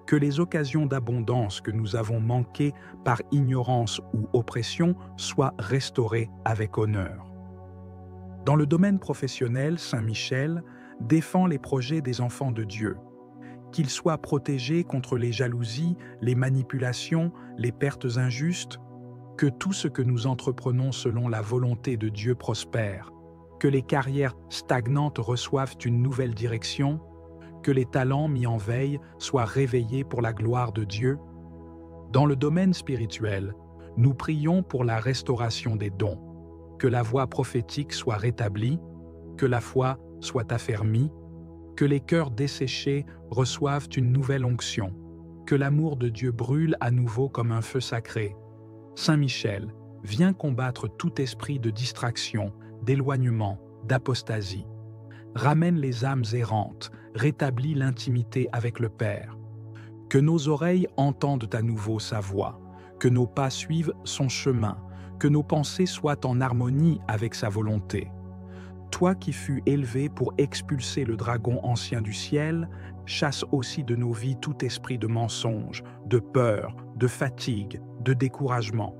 A: que les occasions d'abondance que nous avons manquées par ignorance ou oppression soient restaurées avec honneur. Dans le domaine professionnel, Saint Michel défend les projets des enfants de Dieu, qu'ils soient protégés contre les jalousies, les manipulations, les pertes injustes, que tout ce que nous entreprenons selon la volonté de Dieu prospère, que les carrières stagnantes reçoivent une nouvelle direction, que les talents mis en veille soient réveillés pour la gloire de Dieu. Dans le domaine spirituel, nous prions pour la restauration des dons, que la voix prophétique soit rétablie, que la foi soit affermie, que les cœurs desséchés reçoivent une nouvelle onction, que l'amour de Dieu brûle à nouveau comme un feu sacré. Saint Michel, viens combattre tout esprit de distraction, d'éloignement, d'apostasie. Ramène les âmes errantes, rétablis l'intimité avec le Père. Que nos oreilles entendent à nouveau sa voix, que nos pas suivent son chemin, que nos pensées soient en harmonie avec sa volonté. Toi qui fus élevé pour expulser le dragon ancien du ciel, chasse aussi de nos vies tout esprit de mensonge, de peur, de fatigue, de découragement.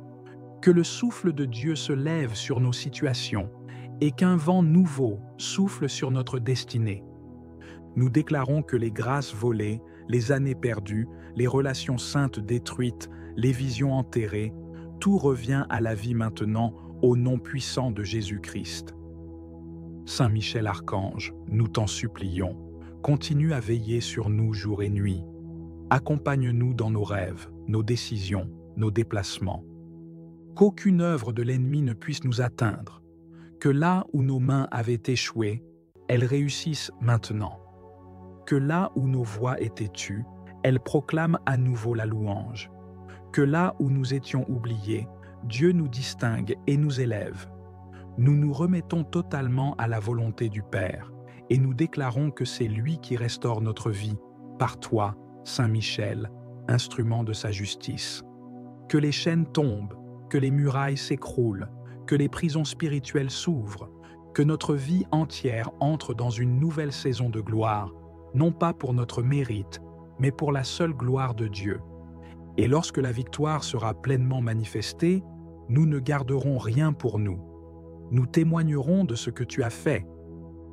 A: Que le souffle de Dieu se lève sur nos situations et qu'un vent nouveau souffle sur notre destinée. Nous déclarons que les grâces volées, les années perdues, les relations saintes détruites, les visions enterrées, tout revient à la vie maintenant au nom puissant de Jésus-Christ. Saint Michel Archange, nous t'en supplions, continue à veiller sur nous jour et nuit. Accompagne-nous dans nos rêves, nos décisions, nos déplacements. Qu'aucune œuvre de l'ennemi ne puisse nous atteindre. Que là où nos mains avaient échoué, elles réussissent maintenant. Que là où nos voix étaient tues, elles proclament à nouveau la louange. Que là où nous étions oubliés, Dieu nous distingue et nous élève. Nous nous remettons totalement à la volonté du Père et nous déclarons que c'est lui qui restaure notre vie, par toi, Saint Michel, instrument de sa justice. Que les chaînes tombent, que les murailles s'écroulent, que les prisons spirituelles s'ouvrent, que notre vie entière entre dans une nouvelle saison de gloire, non pas pour notre mérite, mais pour la seule gloire de Dieu. Et lorsque la victoire sera pleinement manifestée, nous ne garderons rien pour nous. Nous témoignerons de ce que tu as fait.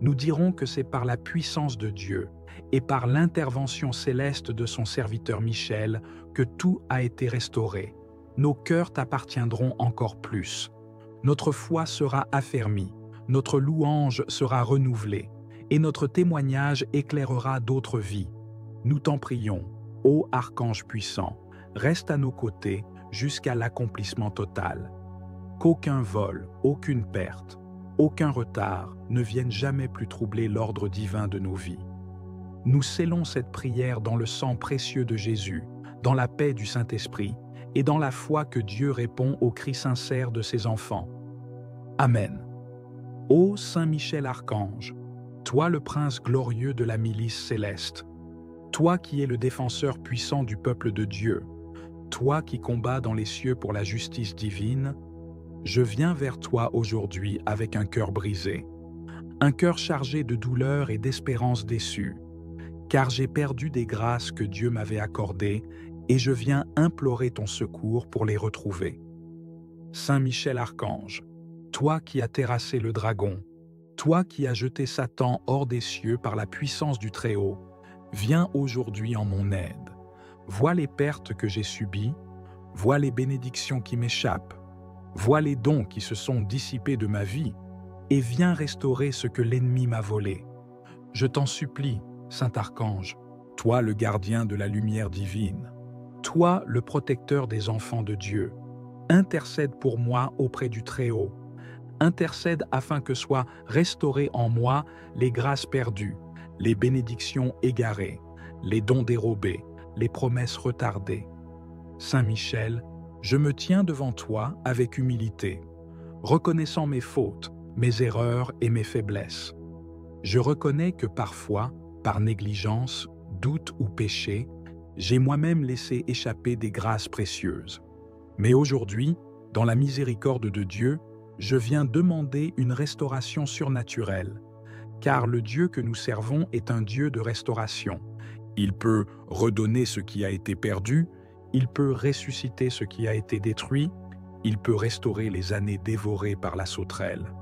A: Nous dirons que c'est par la puissance de Dieu et par l'intervention céleste de son serviteur Michel que tout a été restauré. Nos cœurs t'appartiendront encore plus. Notre foi sera affermie, notre louange sera renouvelée, et notre témoignage éclairera d'autres vies. Nous t'en prions, ô Archange puissant, reste à nos côtés jusqu'à l'accomplissement total. Qu'aucun vol, aucune perte, aucun retard ne vienne jamais plus troubler l'ordre divin de nos vies. Nous scellons cette prière dans le sang précieux de Jésus, dans la paix du Saint-Esprit et dans la foi que Dieu répond aux cris sincères de ses enfants. Amen. Ô Saint Michel Archange, toi le prince glorieux de la milice céleste, toi qui es le défenseur puissant du peuple de Dieu, toi qui combats dans les cieux pour la justice divine, je viens vers toi aujourd'hui avec un cœur brisé, un cœur chargé de douleur et d'espérance déçue, car j'ai perdu des grâces que Dieu m'avait accordées et je viens implorer ton secours pour les retrouver. Saint Michel Archange, toi qui as terrassé le dragon, toi qui as jeté Satan hors des cieux par la puissance du Très-Haut, viens aujourd'hui en mon aide. Vois les pertes que j'ai subies, vois les bénédictions qui m'échappent, vois les dons qui se sont dissipés de ma vie, et viens restaurer ce que l'ennemi m'a volé. Je t'en supplie, Saint Archange, toi le gardien de la lumière divine, toi le protecteur des enfants de Dieu, intercède pour moi auprès du Très-Haut. Intercède afin que soient restaurées en moi les grâces perdues, les bénédictions égarées, les dons dérobés, les promesses retardées. Saint Michel, je me tiens devant toi avec humilité, reconnaissant mes fautes, mes erreurs et mes faiblesses. Je reconnais que parfois, par négligence, doute ou péché, j'ai moi-même laissé échapper des grâces précieuses. Mais aujourd'hui, dans la miséricorde de Dieu, je viens demander une restauration surnaturelle, car le Dieu que nous servons est un Dieu de restauration. Il peut redonner ce qui a été perdu, il peut ressusciter ce qui a été détruit, il peut restaurer les années dévorées par la sauterelle.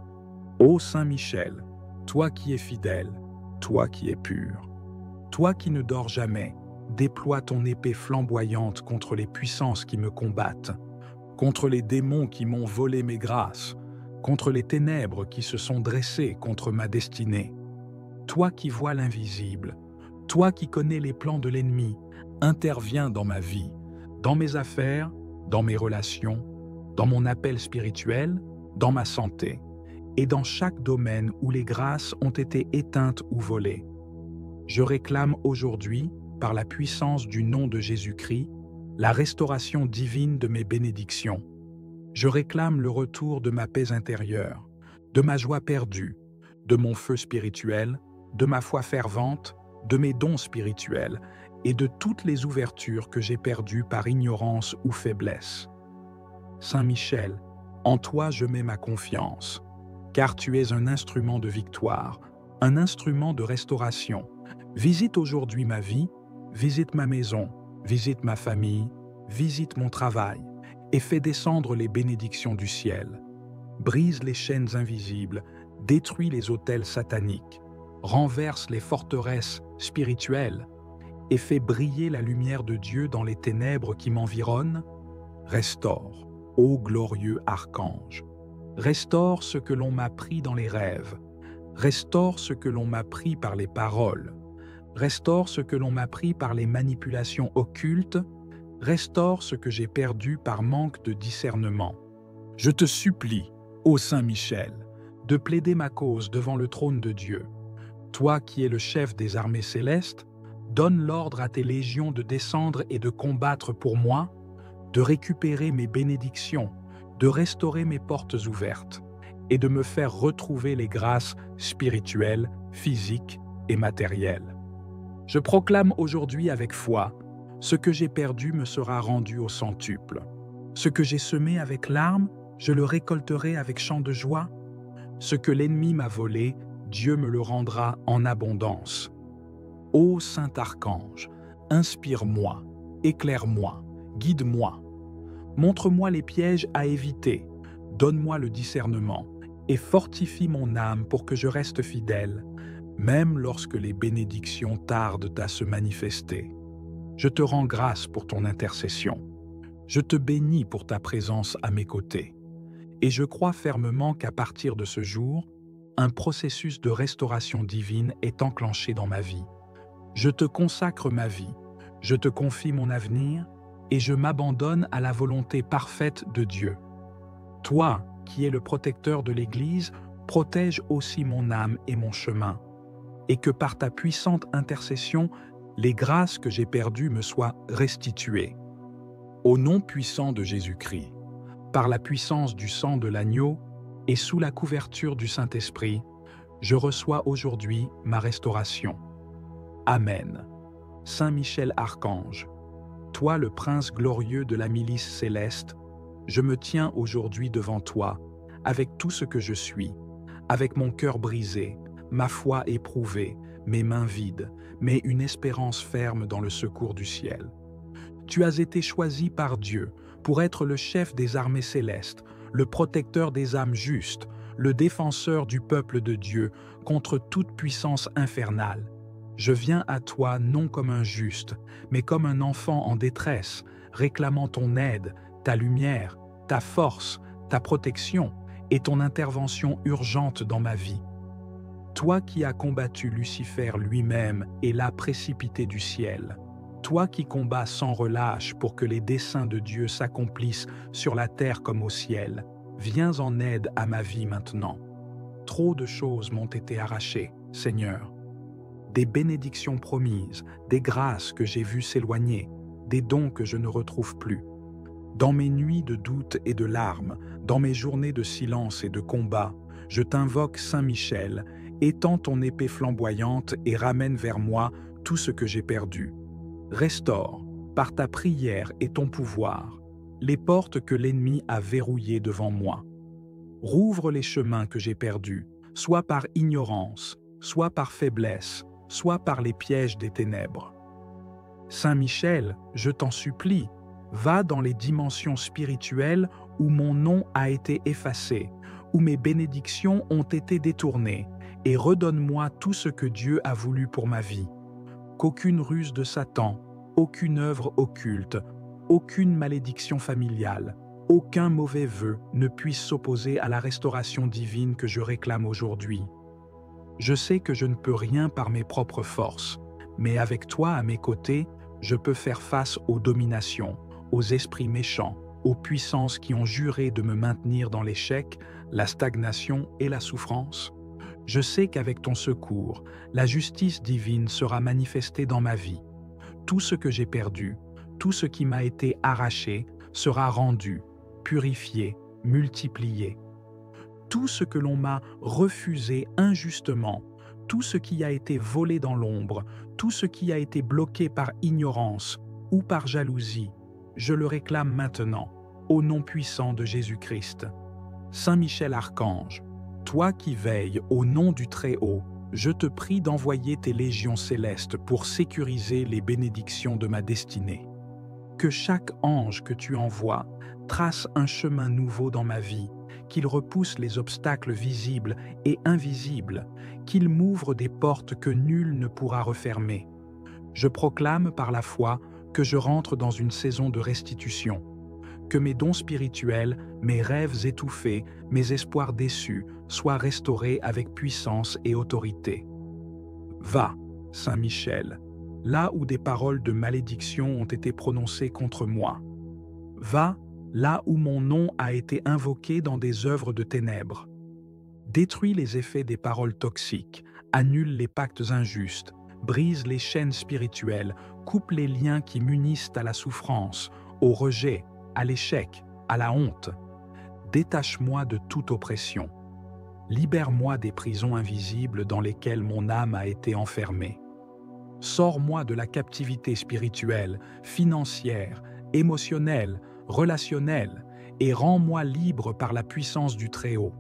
A: Ô Saint Michel, toi qui es fidèle, toi qui es pur, toi qui ne dors jamais, déploie ton épée flamboyante contre les puissances qui me combattent, contre les démons qui m'ont volé mes grâces, contre les ténèbres qui se sont dressées contre ma destinée. Toi qui vois l'invisible, toi qui connais les plans de l'ennemi, interviens dans ma vie, dans mes affaires, dans mes relations, dans mon appel spirituel, dans ma santé, et dans chaque domaine où les grâces ont été éteintes ou volées. Je réclame aujourd'hui, par la puissance du nom de Jésus-Christ, la restauration divine de mes bénédictions. Je réclame le retour de ma paix intérieure, de ma joie perdue, de mon feu spirituel, de ma foi fervente, de mes dons spirituels et de toutes les ouvertures que j'ai perdues par ignorance ou faiblesse. Saint Michel, en toi je mets ma confiance, car tu es un instrument de victoire, un instrument de restauration. Visite aujourd'hui ma vie, visite ma maison, visite ma famille, visite mon travail, et fais descendre les bénédictions du ciel. Brise les chaînes invisibles, détruis les autels sataniques, renverse les forteresses spirituelles et fais briller la lumière de Dieu dans les ténèbres qui m'environnent. Restaure, ô glorieux archange. Restaure ce que l'on m'a pris dans les rêves. Restaure ce que l'on m'a pris par les paroles. Restaure ce que l'on m'a pris par les manipulations occultes. Restaure ce que j'ai perdu par manque de discernement. Je te supplie, ô Saint Michel, de plaider ma cause devant le trône de Dieu. Toi qui es le chef des armées célestes, donne l'ordre à tes légions de descendre et de combattre pour moi, de récupérer mes bénédictions, de restaurer mes portes ouvertes et de me faire retrouver les grâces spirituelles, physiques et matérielles. Je proclame aujourd'hui avec foi, ce que j'ai perdu me sera rendu au centuple. Ce que j'ai semé avec larmes, je le récolterai avec chant de joie. Ce que l'ennemi m'a volé, Dieu me le rendra en abondance. Ô Saint Archange, inspire-moi, éclaire-moi, guide-moi. Montre-moi les pièges à éviter, donne-moi le discernement et fortifie mon âme pour que je reste fidèle, même lorsque les bénédictions tardent à se manifester. Je te rends grâce pour ton intercession. Je te bénis pour ta présence à mes côtés. Et je crois fermement qu'à partir de ce jour, un processus de restauration divine est enclenché dans ma vie. Je te consacre ma vie, je te confie mon avenir et je m'abandonne à la volonté parfaite de Dieu. Toi, qui es le protecteur de l'Église, protège aussi mon âme et mon chemin, et que par ta puissante intercession, les grâces que j'ai perdues me soient restituées. Au nom puissant de Jésus-Christ, par la puissance du sang de l'agneau et sous la couverture du Saint-Esprit, je reçois aujourd'hui ma restauration. Amen. Saint Michel Archange, toi le prince glorieux de la milice céleste, je me tiens aujourd'hui devant toi, avec tout ce que je suis, avec mon cœur brisé, ma foi éprouvée, mes mains vides, mais une espérance ferme dans le secours du ciel. Tu as été choisi par Dieu pour être le chef des armées célestes, le protecteur des âmes justes, le défenseur du peuple de Dieu contre toute puissance infernale. Je viens à toi non comme un juste, mais comme un enfant en détresse, réclamant ton aide, ta lumière, ta force, ta protection et ton intervention urgente dans ma vie. Toi qui as combattu Lucifer lui-même et l'as précipité du ciel, toi qui combats sans relâche pour que les desseins de Dieu s'accomplissent sur la terre comme au ciel, viens en aide à ma vie maintenant. Trop de choses m'ont été arrachées, Seigneur. Des bénédictions promises, des grâces que j'ai vues s'éloigner, des dons que je ne retrouve plus. Dans mes nuits de doute et de larmes, dans mes journées de silence et de combat, je t'invoque Saint Michel, étends ton épée flamboyante et ramène vers moi tout ce que j'ai perdu. Restaure, par ta prière et ton pouvoir, les portes que l'ennemi a verrouillées devant moi. Rouvre les chemins que j'ai perdus, soit par ignorance, soit par faiblesse, soit par les pièges des ténèbres. Saint Michel, je t'en supplie, va dans les dimensions spirituelles où mon nom a été effacé, où mes bénédictions ont été détournées, et redonne-moi tout ce que Dieu a voulu pour ma vie. Qu'aucune ruse de Satan, aucune œuvre occulte, aucune malédiction familiale, aucun mauvais vœu ne puisse s'opposer à la restauration divine que je réclame aujourd'hui. Je sais que je ne peux rien par mes propres forces, mais avec toi à mes côtés, je peux faire face aux dominations, aux esprits méchants, aux puissances qui ont juré de me maintenir dans l'échec, la stagnation et la souffrance. Je sais qu'avec ton secours, la justice divine sera manifestée dans ma vie. Tout ce que j'ai perdu, tout ce qui m'a été arraché, sera rendu, purifié, multiplié. Tout ce que l'on m'a refusé injustement, tout ce qui a été volé dans l'ombre, tout ce qui a été bloqué par ignorance ou par jalousie, je le réclame maintenant, au nom puissant de Jésus-Christ. Saint Michel Archange, toi qui veilles au nom du Très-Haut, je te prie d'envoyer tes légions célestes pour sécuriser les bénédictions de ma destinée. Que chaque ange que tu envoies trace un chemin nouveau dans ma vie, qu'il repousse les obstacles visibles et invisibles, qu'il m'ouvre des portes que nul ne pourra refermer. Je proclame par la foi que je rentre dans une saison de restitution, que mes dons spirituels, mes rêves étouffés, mes espoirs déçus soient restaurés avec puissance et autorité. Va, Saint Michel, là où des paroles de malédiction ont été prononcées contre moi. Va, là où mon nom a été invoqué dans des œuvres de ténèbres. Détruis les effets des paroles toxiques, annule les pactes injustes, brise les chaînes spirituelles, coupe les liens qui m'unissent à la souffrance, au rejet, à l'échec, à la honte. Détache-moi de toute oppression. Libère-moi des prisons invisibles dans lesquelles mon âme a été enfermée. Sors-moi de la captivité spirituelle, financière, émotionnelle, relationnelle, et rends-moi libre par la puissance du Très-Haut.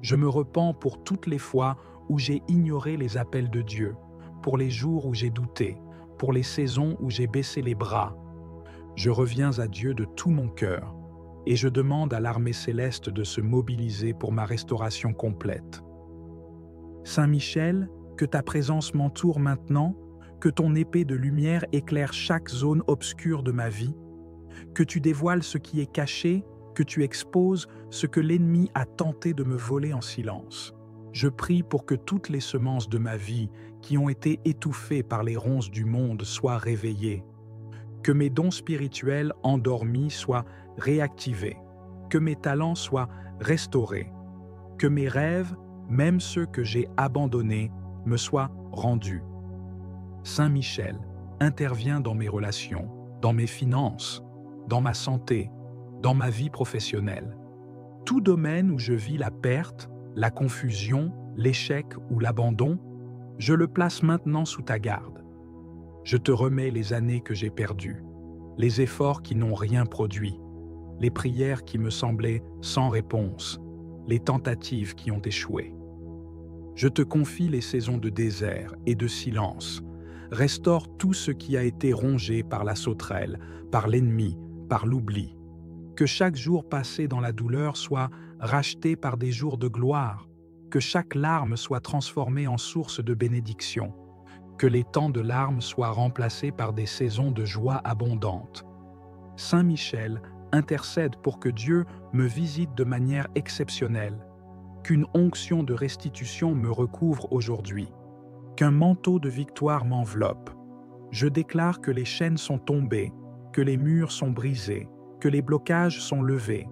A: Je me repens pour toutes les fois où j'ai ignoré les appels de Dieu, pour les jours où j'ai douté, pour les saisons où j'ai baissé les bras. Je reviens à Dieu de tout mon cœur, et je demande à l'armée céleste de se mobiliser pour ma restauration complète. Saint Michel, que ta présence m'entoure maintenant, que ton épée de lumière éclaire chaque zone obscure de ma vie, que tu dévoiles ce qui est caché, que tu exposes ce que l'ennemi a tenté de me voler en silence. Je prie pour que toutes les semences de ma vie, qui ont été étouffées par les ronces du monde, soient réveillées, que mes dons spirituels endormis soient réactivés, que mes talents soient restaurés, que mes rêves, même ceux que j'ai abandonnés, me soient rendus. Saint Michel, interviens dans mes relations, dans mes finances, dans ma santé, dans ma vie professionnelle. Tout domaine où je vis la perte, la confusion, l'échec ou l'abandon, je le place maintenant sous ta garde. Je te remets les années que j'ai perdues, les efforts qui n'ont rien produit, les prières qui me semblaient sans réponse, les tentatives qui ont échoué. Je te confie les saisons de désert et de silence. Restaure tout ce qui a été rongé par la sauterelle, par l'ennemi, par l'oubli. Que chaque jour passé dans la douleur soit racheté par des jours de gloire, que chaque larme soit transformée en source de bénédiction, que les temps de larmes soient remplacés par des saisons de joie abondante. Saint Michel intercède pour que Dieu me visite de manière exceptionnelle, qu'une onction de restitution me recouvre aujourd'hui, qu'un manteau de victoire m'enveloppe. Je déclare que les chaînes sont tombées, que les murs sont brisés, que les blocages sont levés.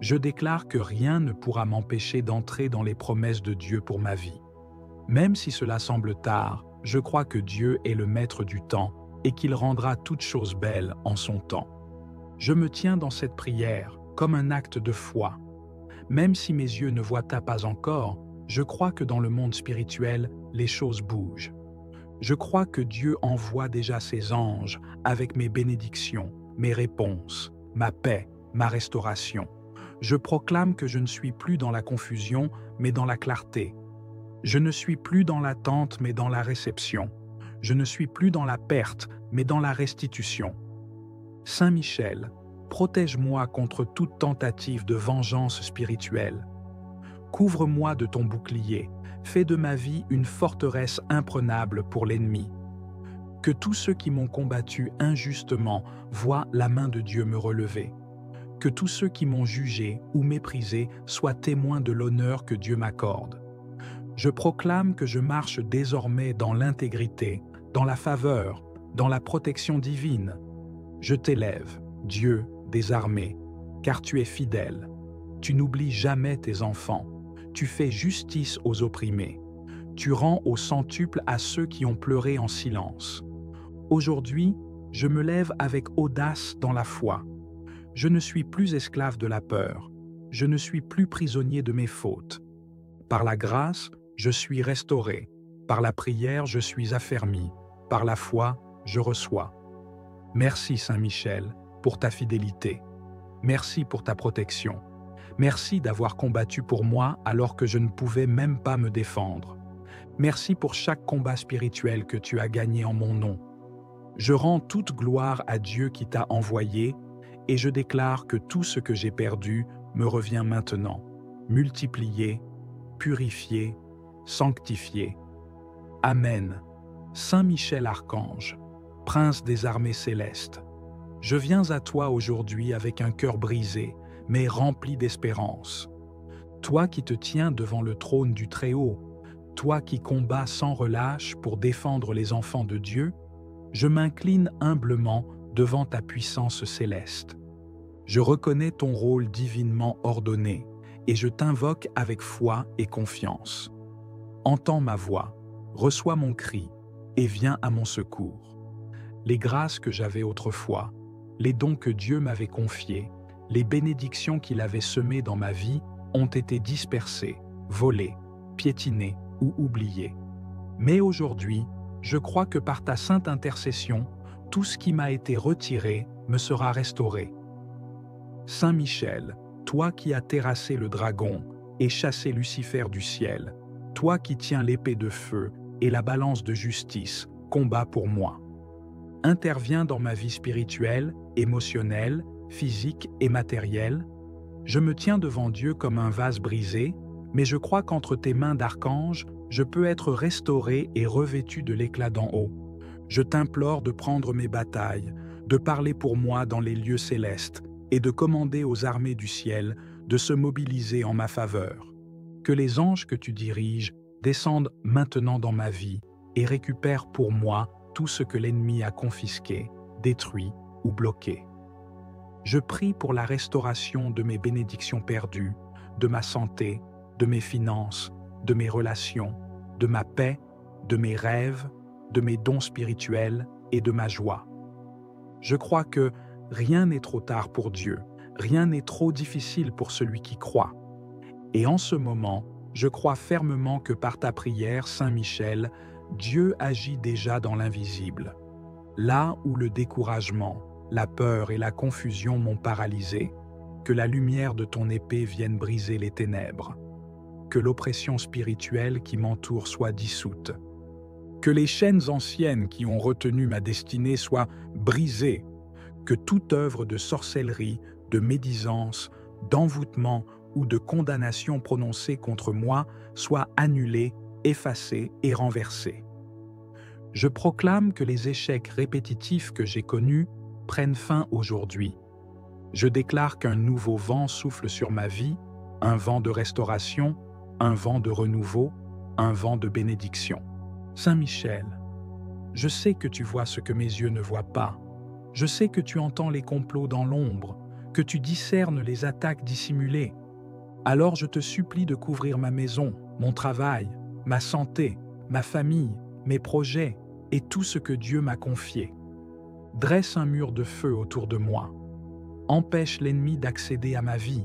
A: Je déclare que rien ne pourra m'empêcher d'entrer dans les promesses de Dieu pour ma vie. Même si cela semble tard, je crois que Dieu est le maître du temps et qu'il rendra toutes choses belles en son temps. Je me tiens dans cette prière comme un acte de foi. Même si mes yeux ne voient pas encore, je crois que dans le monde spirituel, les choses bougent. Je crois que Dieu envoie déjà ses anges avec mes bénédictions, mes réponses, ma paix, ma restauration. Je proclame que je ne suis plus dans la confusion, mais dans la clarté. Je ne suis plus dans l'attente, mais dans la réception. Je ne suis plus dans la perte, mais dans la restitution. Saint Michel, protège-moi contre toute tentative de vengeance spirituelle. Couvre-moi de ton bouclier, fais de ma vie une forteresse imprenable pour l'ennemi. Que tous ceux qui m'ont combattu injustement voient la main de Dieu me relever. Que tous ceux qui m'ont jugé ou méprisé soient témoins de l'honneur que Dieu m'accorde. Je proclame que je marche désormais dans l'intégrité, dans la faveur, dans la protection divine. Je t'élève, Dieu des armées, car tu es fidèle. Tu n'oublies jamais tes enfants. Tu fais justice aux opprimés. Tu rends au centuple à ceux qui ont pleuré en silence. Aujourd'hui, je me lève avec audace dans la foi. Je ne suis plus esclave de la peur. Je ne suis plus prisonnier de mes fautes. Par la grâce, je suis restauré. Par la prière, je suis affermi. Par la foi, je reçois. Merci Saint Michel pour ta fidélité. Merci pour ta protection. Merci d'avoir combattu pour moi alors que je ne pouvais même pas me défendre. Merci pour chaque combat spirituel que tu as gagné en mon nom. Je rends toute gloire à Dieu qui t'a envoyé et je déclare que tout ce que j'ai perdu me revient maintenant, multiplié, purifié, sanctifié. Amen. Saint Michel Archange, Prince des armées célestes, je viens à toi aujourd'hui avec un cœur brisé, mais rempli d'espérance. Toi qui te tiens devant le trône du Très-Haut, toi qui combats sans relâche pour défendre les enfants de Dieu, je m'incline humblement devant ta puissance céleste. Je reconnais ton rôle divinement ordonné et je t'invoque avec foi et confiance. Entends ma voix, reçois mon cri, et viens à mon secours. Les grâces que j'avais autrefois, les dons que Dieu m'avait confiés, les bénédictions qu'il avait semées dans ma vie ont été dispersées, volées, piétinées ou oubliées. Mais aujourd'hui, je crois que par ta sainte intercession, tout ce qui m'a été retiré me sera restauré. Saint Michel, toi qui as terrassé le dragon et chassé Lucifer du ciel, toi qui tiens l'épée de feu et la balance de justice, combat pour moi. Interviens dans ma vie spirituelle, émotionnelle, physique et matérielle. Je me tiens devant Dieu comme un vase brisé, mais je crois qu'entre tes mains d'archange, je peux être restauré et revêtu de l'éclat d'en haut. Je t'implore de prendre mes batailles, de parler pour moi dans les lieux célestes et de commander aux armées du ciel de se mobiliser en ma faveur. Que les anges que tu diriges descendent maintenant dans ma vie et récupèrent pour moi tout ce que l'ennemi a confisqué, détruit ou bloqué. Je prie pour la restauration de mes bénédictions perdues, de ma santé, de mes finances, de mes relations, de ma paix, de mes rêves, de mes dons spirituels et de ma joie. Je crois que rien n'est trop tard pour Dieu, rien n'est trop difficile pour celui qui croit. Et en ce moment, je crois fermement que par ta prière, Saint Michel, Dieu agit déjà dans l'invisible. Là où le découragement, la peur et la confusion m'ont paralysé, que la lumière de ton épée vienne briser les ténèbres. Que l'oppression spirituelle qui m'entoure soit dissoute. Que les chaînes anciennes qui ont retenu ma destinée soient brisées. Que toute œuvre de sorcellerie, de médisance, d'envoûtement ou de condamnation prononcée contre moi soit annulée, effacée et renversée. Je proclame que les échecs répétitifs que j'ai connus prennent fin aujourd'hui. Je déclare qu'un nouveau vent souffle sur ma vie, un vent de restauration, un vent de renouveau, un vent de bénédiction. Saint Michel, je sais que tu vois ce que mes yeux ne voient pas. Je sais que tu entends les complots dans l'ombre, que tu discernes les attaques dissimulées. Alors je te supplie de couvrir ma maison, mon travail, ma santé, ma famille, mes projets et tout ce que Dieu m'a confié. Dresse un mur de feu autour de moi. Empêche l'ennemi d'accéder à ma vie.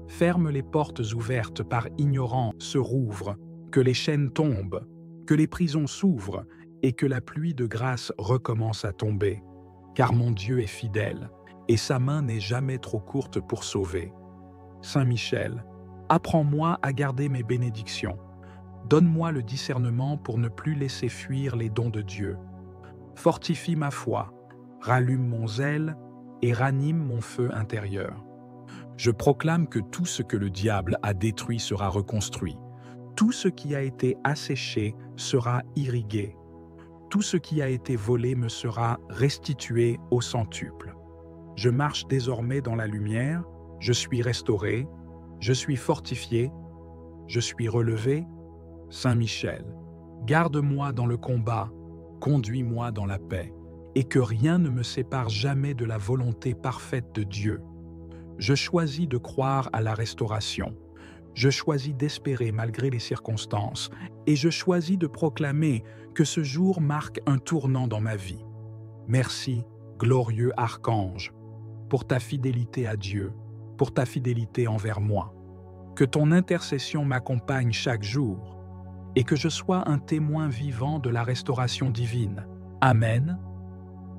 A: Ferme les portes ouvertes par ignorance se rouvrent, que les chaînes tombent, que les prisons s'ouvrent et que la pluie de grâce recommence à tomber. Car mon Dieu est fidèle et sa main n'est jamais trop courte pour sauver. Saint Michel, apprends-moi à garder mes bénédictions. Donne-moi le discernement pour ne plus laisser fuir les dons de Dieu. Fortifie ma foi, rallume mon zèle et ranime mon feu intérieur. Je proclame que tout ce que le diable a détruit sera reconstruit. Tout ce qui a été asséché sera irrigué. Tout ce qui a été volé me sera restitué au centuple. Je marche désormais dans la lumière, je suis restauré, je suis fortifié, je suis relevé. Saint Michel, garde-moi dans le combat, conduis-moi dans la paix, et que rien ne me sépare jamais de la volonté parfaite de Dieu. Je choisis de croire à la restauration. Je choisis d'espérer malgré les circonstances, et je choisis de proclamer que ce jour marque un tournant dans ma vie. Merci, glorieux archange, pour ta fidélité à Dieu, pour ta fidélité envers moi. Que ton intercession m'accompagne chaque jour, et que je sois un témoin vivant de la restauration divine. Amen.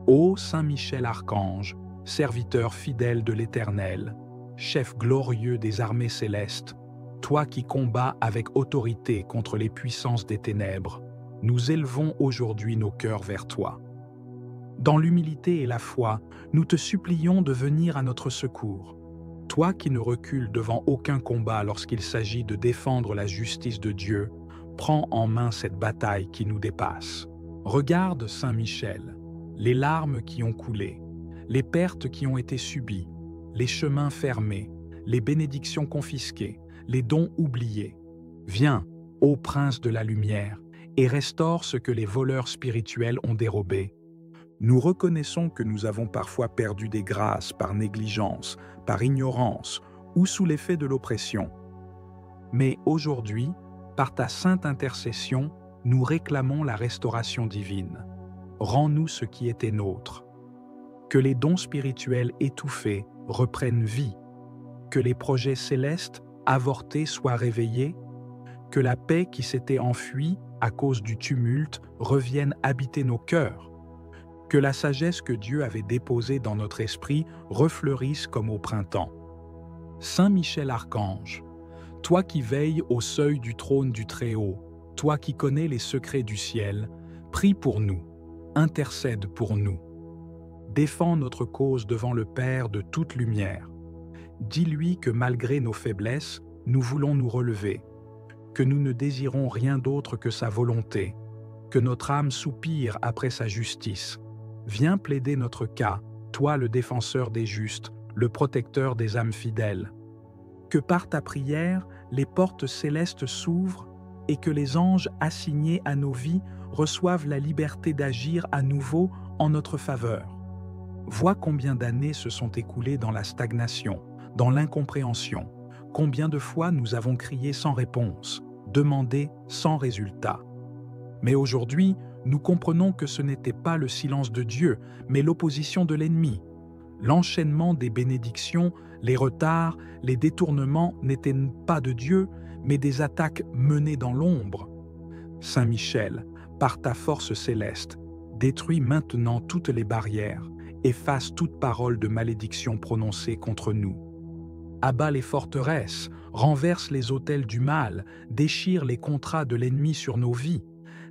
A: Ô Saint Michel Archange, serviteur fidèle de l'Éternel, chef glorieux des armées célestes, toi qui combats avec autorité contre les puissances des ténèbres, nous élevons aujourd'hui nos cœurs vers toi. Dans l'humilité et la foi, nous te supplions de venir à notre secours. Toi qui ne recules devant aucun combat lorsqu'il s'agit de défendre la justice de Dieu, prends en main cette bataille qui nous dépasse. Regarde, Saint Michel, les larmes qui ont coulé, les pertes qui ont été subies, les chemins fermés, les bénédictions confisquées, les dons oubliés. Viens, ô prince de la lumière, et restaure ce que les voleurs spirituels ont dérobé. Nous reconnaissons que nous avons parfois perdu des grâces par négligence, par ignorance ou sous l'effet de l'oppression. Mais aujourd'hui, Par ta sainte intercession, nous réclamons la restauration divine. Rends-nous ce qui était nôtre. Que les dons spirituels étouffés reprennent vie, que les projets célestes avortés soient réveillés, que la paix qui s'était enfuie à cause du tumulte revienne habiter nos cœurs, que la sagesse que Dieu avait déposée dans notre esprit refleurisse comme au printemps. Saint Michel Archange, toi qui veilles au seuil du trône du Très-Haut, toi qui connais les secrets du ciel, prie pour nous, intercède pour nous. Défends notre cause devant le Père de toute lumière. Dis-lui que malgré nos faiblesses, nous voulons nous relever, que nous ne désirons rien d'autre que sa volonté, que notre âme soupire après sa justice. Viens plaider notre cas, toi le défenseur des justes, le protecteur des âmes fidèles. Que par ta prière, les portes célestes s'ouvrent et que les anges assignés à nos vies reçoivent la liberté d'agir à nouveau en notre faveur. Vois combien d'années se sont écoulées dans la stagnation, dans l'incompréhension, combien de fois nous avons crié sans réponse, demandé sans résultat. Mais aujourd'hui, nous comprenons que ce n'était pas le silence de Dieu, mais l'opposition de l'ennemi. L'enchaînement des bénédictions, les retards, les détournements n'étaient pas de Dieu, mais des attaques menées dans l'ombre. Saint Michel, par ta force céleste, détruis maintenant toutes les barrières, efface toute parole de malédiction prononcée contre nous. Abat les forteresses, renverse les autels du mal, déchire les contrats de l'ennemi sur nos vies,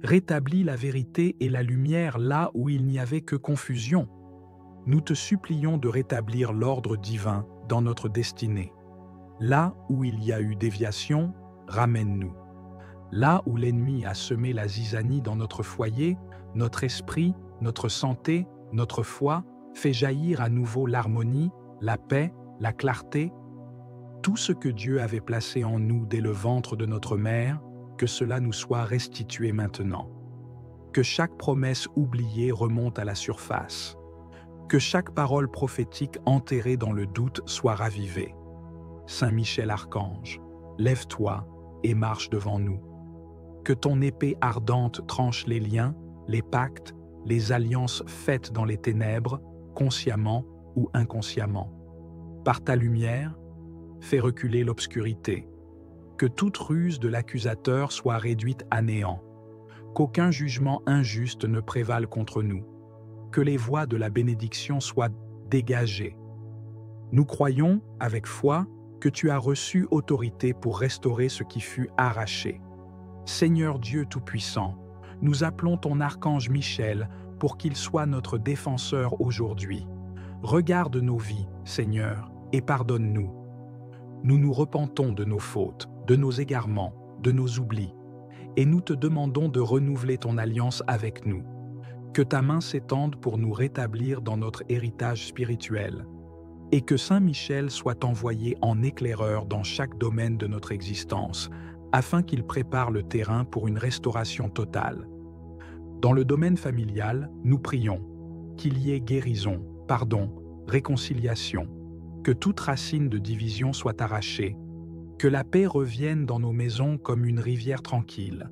A: rétablis la vérité et la lumière là où il n'y avait que confusion. Nous te supplions de rétablir l'ordre divin dans notre destinée. Là où il y a eu déviation, ramène-nous. Là où l'ennemi a semé la zizanie dans notre foyer, notre esprit, notre santé, notre foi, fais jaillir à nouveau l'harmonie, la paix, la clarté. Tout ce que Dieu avait placé en nous dès le ventre de notre mère, que cela nous soit restitué maintenant. Que chaque promesse oubliée remonte à la surface. Que chaque parole prophétique enterrée dans le doute soit ravivée. Saint Michel Archange, lève-toi et marche devant nous. Que ton épée ardente tranche les liens, les pactes, les alliances faites dans les ténèbres, consciemment ou inconsciemment. Par ta lumière, fais reculer l'obscurité. Que toute ruse de l'accusateur soit réduite à néant. Qu'aucun jugement injuste ne prévale contre nous. Que les voies de la bénédiction soient dégagées. Nous croyons, avec foi, que tu as reçu autorité pour restaurer ce qui fut arraché. Seigneur Dieu Tout-Puissant, nous appelons ton archange Michel pour qu'il soit notre défenseur aujourd'hui. Regarde nos vies, Seigneur, et pardonne-nous. Nous nous repentons de nos fautes, de nos égarements, de nos oublis, et nous te demandons de renouveler ton alliance avec nous. Que ta main s'étende pour nous rétablir dans notre héritage spirituel, et que Saint Michel soit envoyé en éclaireur dans chaque domaine de notre existence, afin qu'il prépare le terrain pour une restauration totale. Dans le domaine familial, nous prions qu'il y ait guérison, pardon, réconciliation, que toute racine de division soit arrachée, que la paix revienne dans nos maisons comme une rivière tranquille.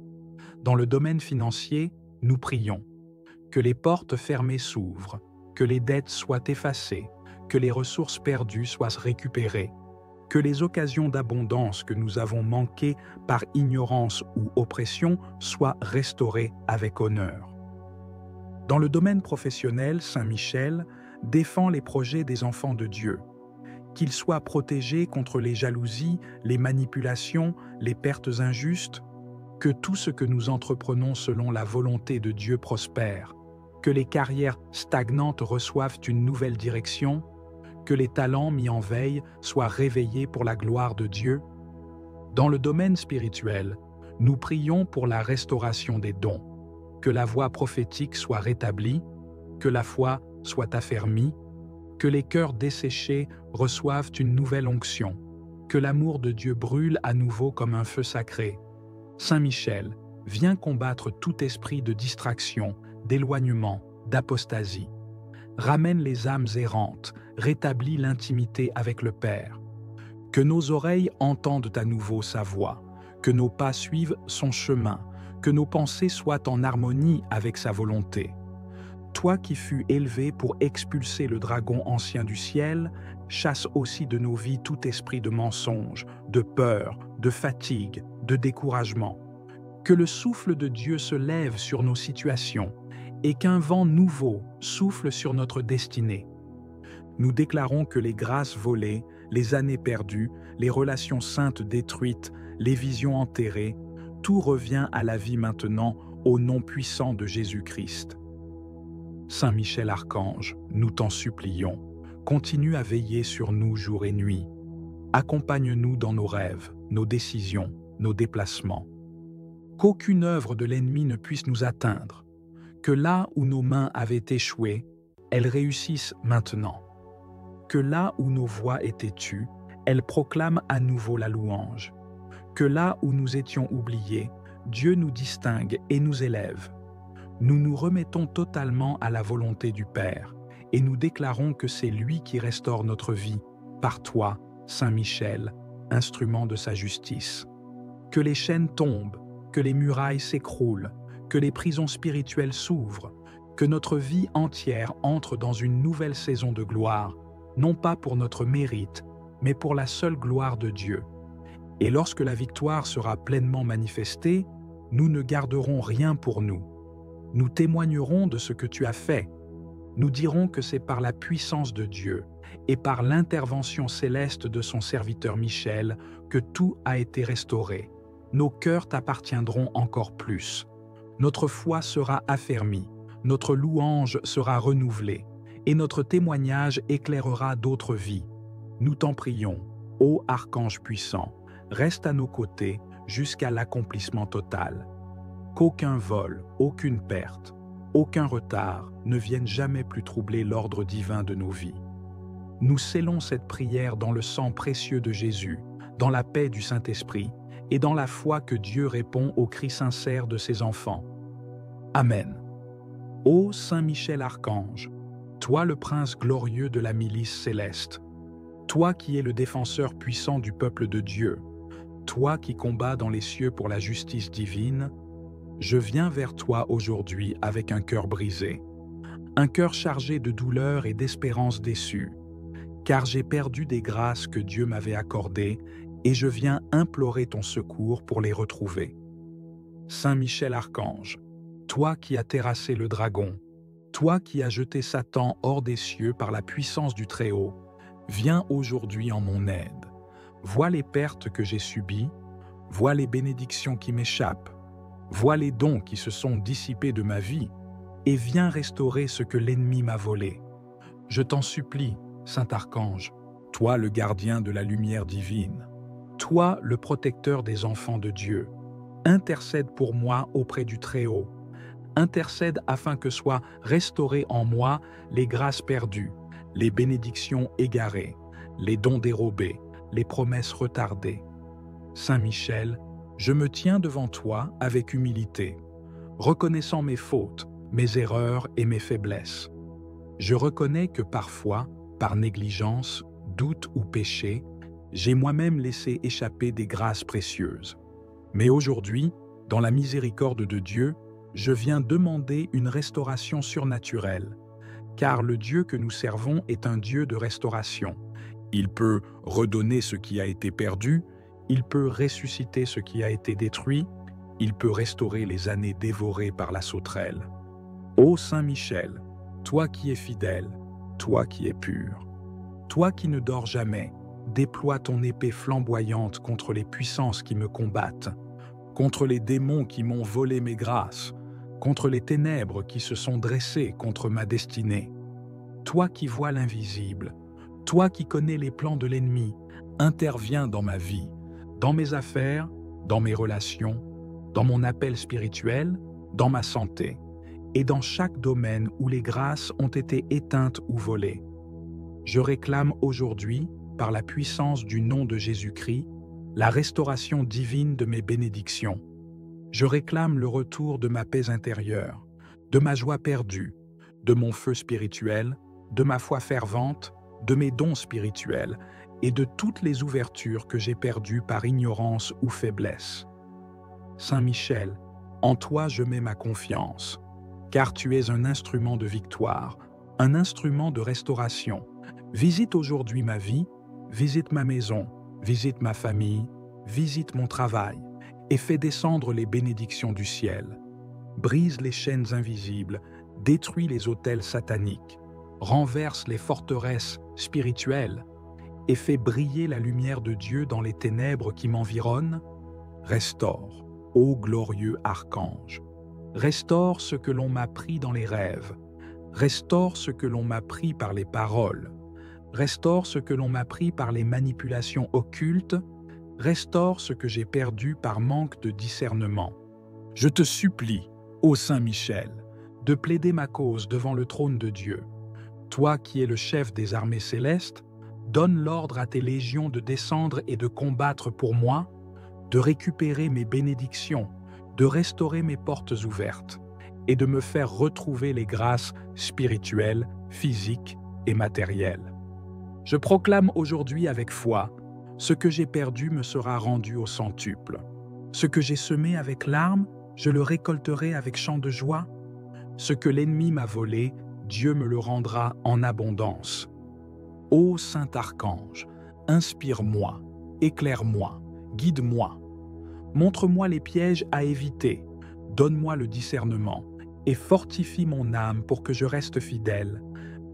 A: Dans le domaine financier, nous prions que les portes fermées s'ouvrent, que les dettes soient effacées, que les ressources perdues soient récupérées, que les occasions d'abondance que nous avons manquées par ignorance ou oppression soient restaurées avec honneur. Dans le domaine professionnel, Saint Michel défend les projets des enfants de Dieu, qu'ils soient protégés contre les jalousies, les manipulations, les pertes injustes, que tout ce que nous entreprenons selon la volonté de Dieu prospère, que les carrières stagnantes reçoivent une nouvelle direction, que les talents mis en veille soient réveillés pour la gloire de Dieu. Dans le domaine spirituel, nous prions pour la restauration des dons, que la voix prophétique soit rétablie, que la foi soit affermie, que les cœurs desséchés reçoivent une nouvelle onction, que l'amour de Dieu brûle à nouveau comme un feu sacré. Saint Michel, viens combattre tout esprit de distraction, d'éloignement, d'apostasie. Ramène les âmes errantes, rétablis l'intimité avec le Père. Que nos oreilles entendent à nouveau sa voix, que nos pas suivent son chemin, que nos pensées soient en harmonie avec sa volonté. Toi qui fus élevé pour expulser le dragon ancien du ciel, chasse aussi de nos vies tout esprit de mensonge, de peur, de fatigue, de découragement. Que le souffle de Dieu se lève sur nos situations et qu'un vent nouveau souffle sur notre destinée. Nous déclarons que les grâces volées, les années perdues, les relations saintes détruites, les visions enterrées, tout revient à la vie maintenant au nom puissant de Jésus-Christ. Saint Michel Archange, nous t'en supplions, continue à veiller sur nous jour et nuit. Accompagne-nous dans nos rêves, nos décisions, nos déplacements. Qu'aucune œuvre de l'ennemi ne puisse nous atteindre. Que là où nos mains avaient échoué, elles réussissent maintenant. Que là où nos voix étaient tues, elles proclament à nouveau la louange. Que là où nous étions oubliés, Dieu nous distingue et nous élève. Nous nous remettons totalement à la volonté du Père et nous déclarons que c'est lui qui restaure notre vie, par toi, Saint Michel, instrument de sa justice. Que les chaînes tombent, que les murailles s'écroulent, que les prisons spirituelles s'ouvrent, que notre vie entière entre dans une nouvelle saison de gloire, non pas pour notre mérite, mais pour la seule gloire de Dieu. Et lorsque la victoire sera pleinement manifestée, nous ne garderons rien pour nous. Nous témoignerons de ce que tu as fait. Nous dirons que c'est par la puissance de Dieu et par l'intervention céleste de son serviteur Michel que tout a été restauré. Nos cœurs t'appartiendront encore plus. Notre foi sera affermie, notre louange sera renouvelée, et notre témoignage éclairera d'autres vies. Nous t'en prions, ô Archange puissant, reste à nos côtés jusqu'à l'accomplissement total. Qu'aucun vol, aucune perte, aucun retard ne vienne jamais plus troubler l'ordre divin de nos vies. Nous scellons cette prière dans le sang précieux de Jésus, dans la paix du Saint-Esprit et dans la foi que Dieu répond aux cris sincères de ses enfants. Amen. Ô Saint Michel Archange, toi le prince glorieux de la milice céleste, toi qui es le défenseur puissant du peuple de Dieu, toi qui combats dans les cieux pour la justice divine, je viens vers toi aujourd'hui avec un cœur brisé, un cœur chargé de douleur et d'espérance déçue, car j'ai perdu des grâces que Dieu m'avait accordées et je viens implorer ton secours pour les retrouver. Saint Michel Archange, toi qui as terrassé le dragon, toi qui as jeté Satan hors des cieux par la puissance du Très-Haut, viens aujourd'hui en mon aide. Vois les pertes que j'ai subies, vois les bénédictions qui m'échappent, vois les dons qui se sont dissipés de ma vie, et viens restaurer ce que l'ennemi m'a volé. Je t'en supplie, Saint Archange, toi le gardien de la lumière divine, toi le protecteur des enfants de Dieu, intercède pour moi auprès du Très-Haut, intercède afin que soient restaurées en moi les grâces perdues, les bénédictions égarées, les dons dérobés, les promesses retardées. Saint Michel, je me tiens devant toi avec humilité, reconnaissant mes fautes, mes erreurs et mes faiblesses. Je reconnais que parfois, par négligence, doute ou péché, j'ai moi-même laissé échapper des grâces précieuses. Mais aujourd'hui, dans la miséricorde de Dieu, je viens demander une restauration surnaturelle, car le Dieu que nous servons est un Dieu de restauration. Il peut redonner ce qui a été perdu, il peut ressusciter ce qui a été détruit, il peut restaurer les années dévorées par la sauterelle. Ô Saint Michel, toi qui es fidèle, toi qui es pur, toi qui ne dors jamais, déploie ton épée flamboyante contre les puissances qui me combattent, contre les démons qui m'ont volé mes grâces, contre les ténèbres qui se sont dressées contre ma destinée. Toi qui vois l'invisible, toi qui connais les plans de l'ennemi, interviens dans ma vie, dans mes affaires, dans mes relations, dans mon appel spirituel, dans ma santé, et dans chaque domaine où les grâces ont été éteintes ou volées. Je réclame aujourd'hui, par la puissance du nom de Jésus-Christ, la restauration divine de mes bénédictions. Je réclame le retour de ma paix intérieure, de ma joie perdue, de mon feu spirituel, de ma foi fervente, de mes dons spirituels et de toutes les ouvertures que j'ai perdues par ignorance ou faiblesse. Saint Michel, en toi je mets ma confiance, car tu es un instrument de victoire, un instrument de restauration. Visite aujourd'hui ma vie, visite ma maison, visite ma famille, visite mon travail, et fais descendre les bénédictions du ciel. Brise les chaînes invisibles, détruis les autels sataniques, renverse les forteresses spirituelles, et fais briller la lumière de Dieu dans les ténèbres qui m'environnent. Restaure, ô glorieux archange. Restaure ce que l'on m'a pris dans les rêves. Restaure ce que l'on m'a pris par les paroles. Restaure ce que l'on m'a pris par les manipulations occultes. Restaure ce que j'ai perdu par manque de discernement. Je te supplie, ô Saint Michel, de plaider ma cause devant le trône de Dieu. Toi qui es le chef des armées célestes, donne l'ordre à tes légions de descendre et de combattre pour moi, de récupérer mes bénédictions, de restaurer mes portes ouvertes et de me faire retrouver les grâces spirituelles, physiques et matérielles. Je proclame aujourd'hui avec foi, ce que j'ai perdu me sera rendu au centuple. Ce que j'ai semé avec larmes, je le récolterai avec chant de joie. Ce que l'ennemi m'a volé, Dieu me le rendra en abondance. Ô Saint Archange, inspire-moi, éclaire-moi, guide-moi. Montre-moi les pièges à éviter, donne-moi le discernement et fortifie mon âme pour que je reste fidèle,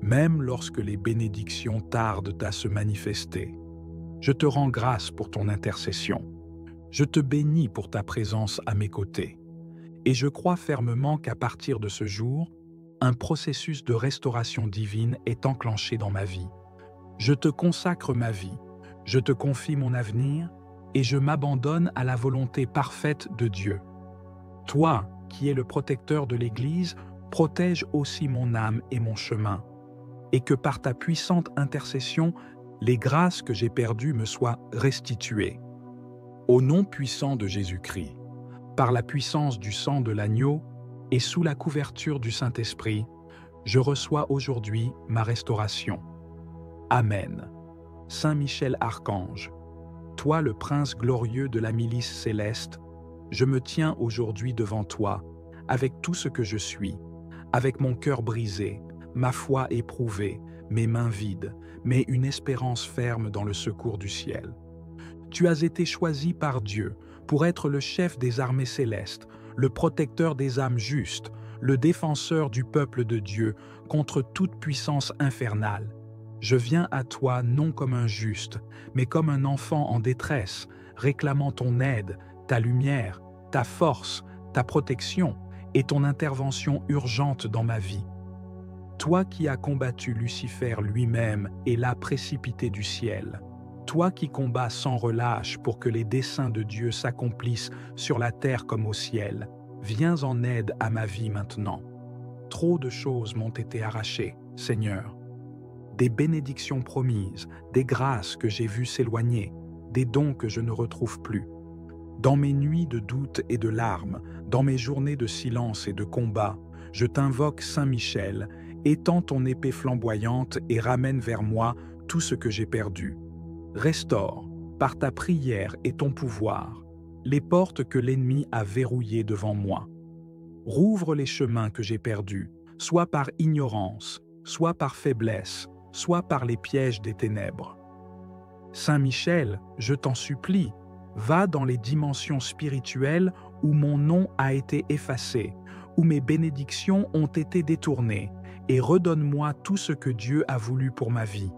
A: même lorsque les bénédictions tardent à se manifester. Je te rends grâce pour ton intercession. Je te bénis pour ta présence à mes côtés. Et je crois fermement qu'à partir de ce jour, un processus de restauration divine est enclenché dans ma vie. Je te consacre ma vie, je te confie mon avenir et je m'abandonne à la volonté parfaite de Dieu. Toi, qui es le protecteur de l'Église, protège aussi mon âme et mon chemin, et que par ta puissante intercession, les grâces que j'ai perdues me soient restituées. Au nom puissant de Jésus-Christ, par la puissance du sang de l'agneau et sous la couverture du Saint-Esprit, je reçois aujourd'hui ma restauration. Amen. Saint Michel Archange, toi le prince glorieux de la milice céleste, je me tiens aujourd'hui devant toi, avec tout ce que je suis, avec mon cœur brisé, ma foi éprouvée, mes mains vides, mais une espérance ferme dans le secours du ciel. Tu as été choisi par Dieu pour être le chef des armées célestes, le protecteur des âmes justes, le défenseur du peuple de Dieu contre toute puissance infernale. Je viens à toi non comme un juste, mais comme un enfant en détresse, réclamant ton aide, ta lumière, ta force, ta protection et ton intervention urgente dans ma vie. Toi qui as combattu Lucifer lui-même et l'as précipité du ciel, toi qui combats sans relâche pour que les desseins de Dieu s'accomplissent sur la terre comme au ciel, viens en aide à ma vie maintenant. Trop de choses m'ont été arrachées, Seigneur. Des bénédictions promises, des grâces que j'ai vues s'éloigner, des dons que je ne retrouve plus. Dans mes nuits de doute et de larmes, dans mes journées de silence et de combat, je t'invoque Saint Michel, étends ton épée flamboyante et ramène vers moi tout ce que j'ai perdu. Restaure, par ta prière et ton pouvoir, les portes que l'ennemi a verrouillées devant moi. Rouvre les chemins que j'ai perdus, soit par ignorance, soit par faiblesse, soit par les pièges des ténèbres. Saint Michel, je t'en supplie, va dans les dimensions spirituelles où mon nom a été effacé, où mes bénédictions ont été détournées, et redonne-moi tout ce que Dieu a voulu pour ma vie.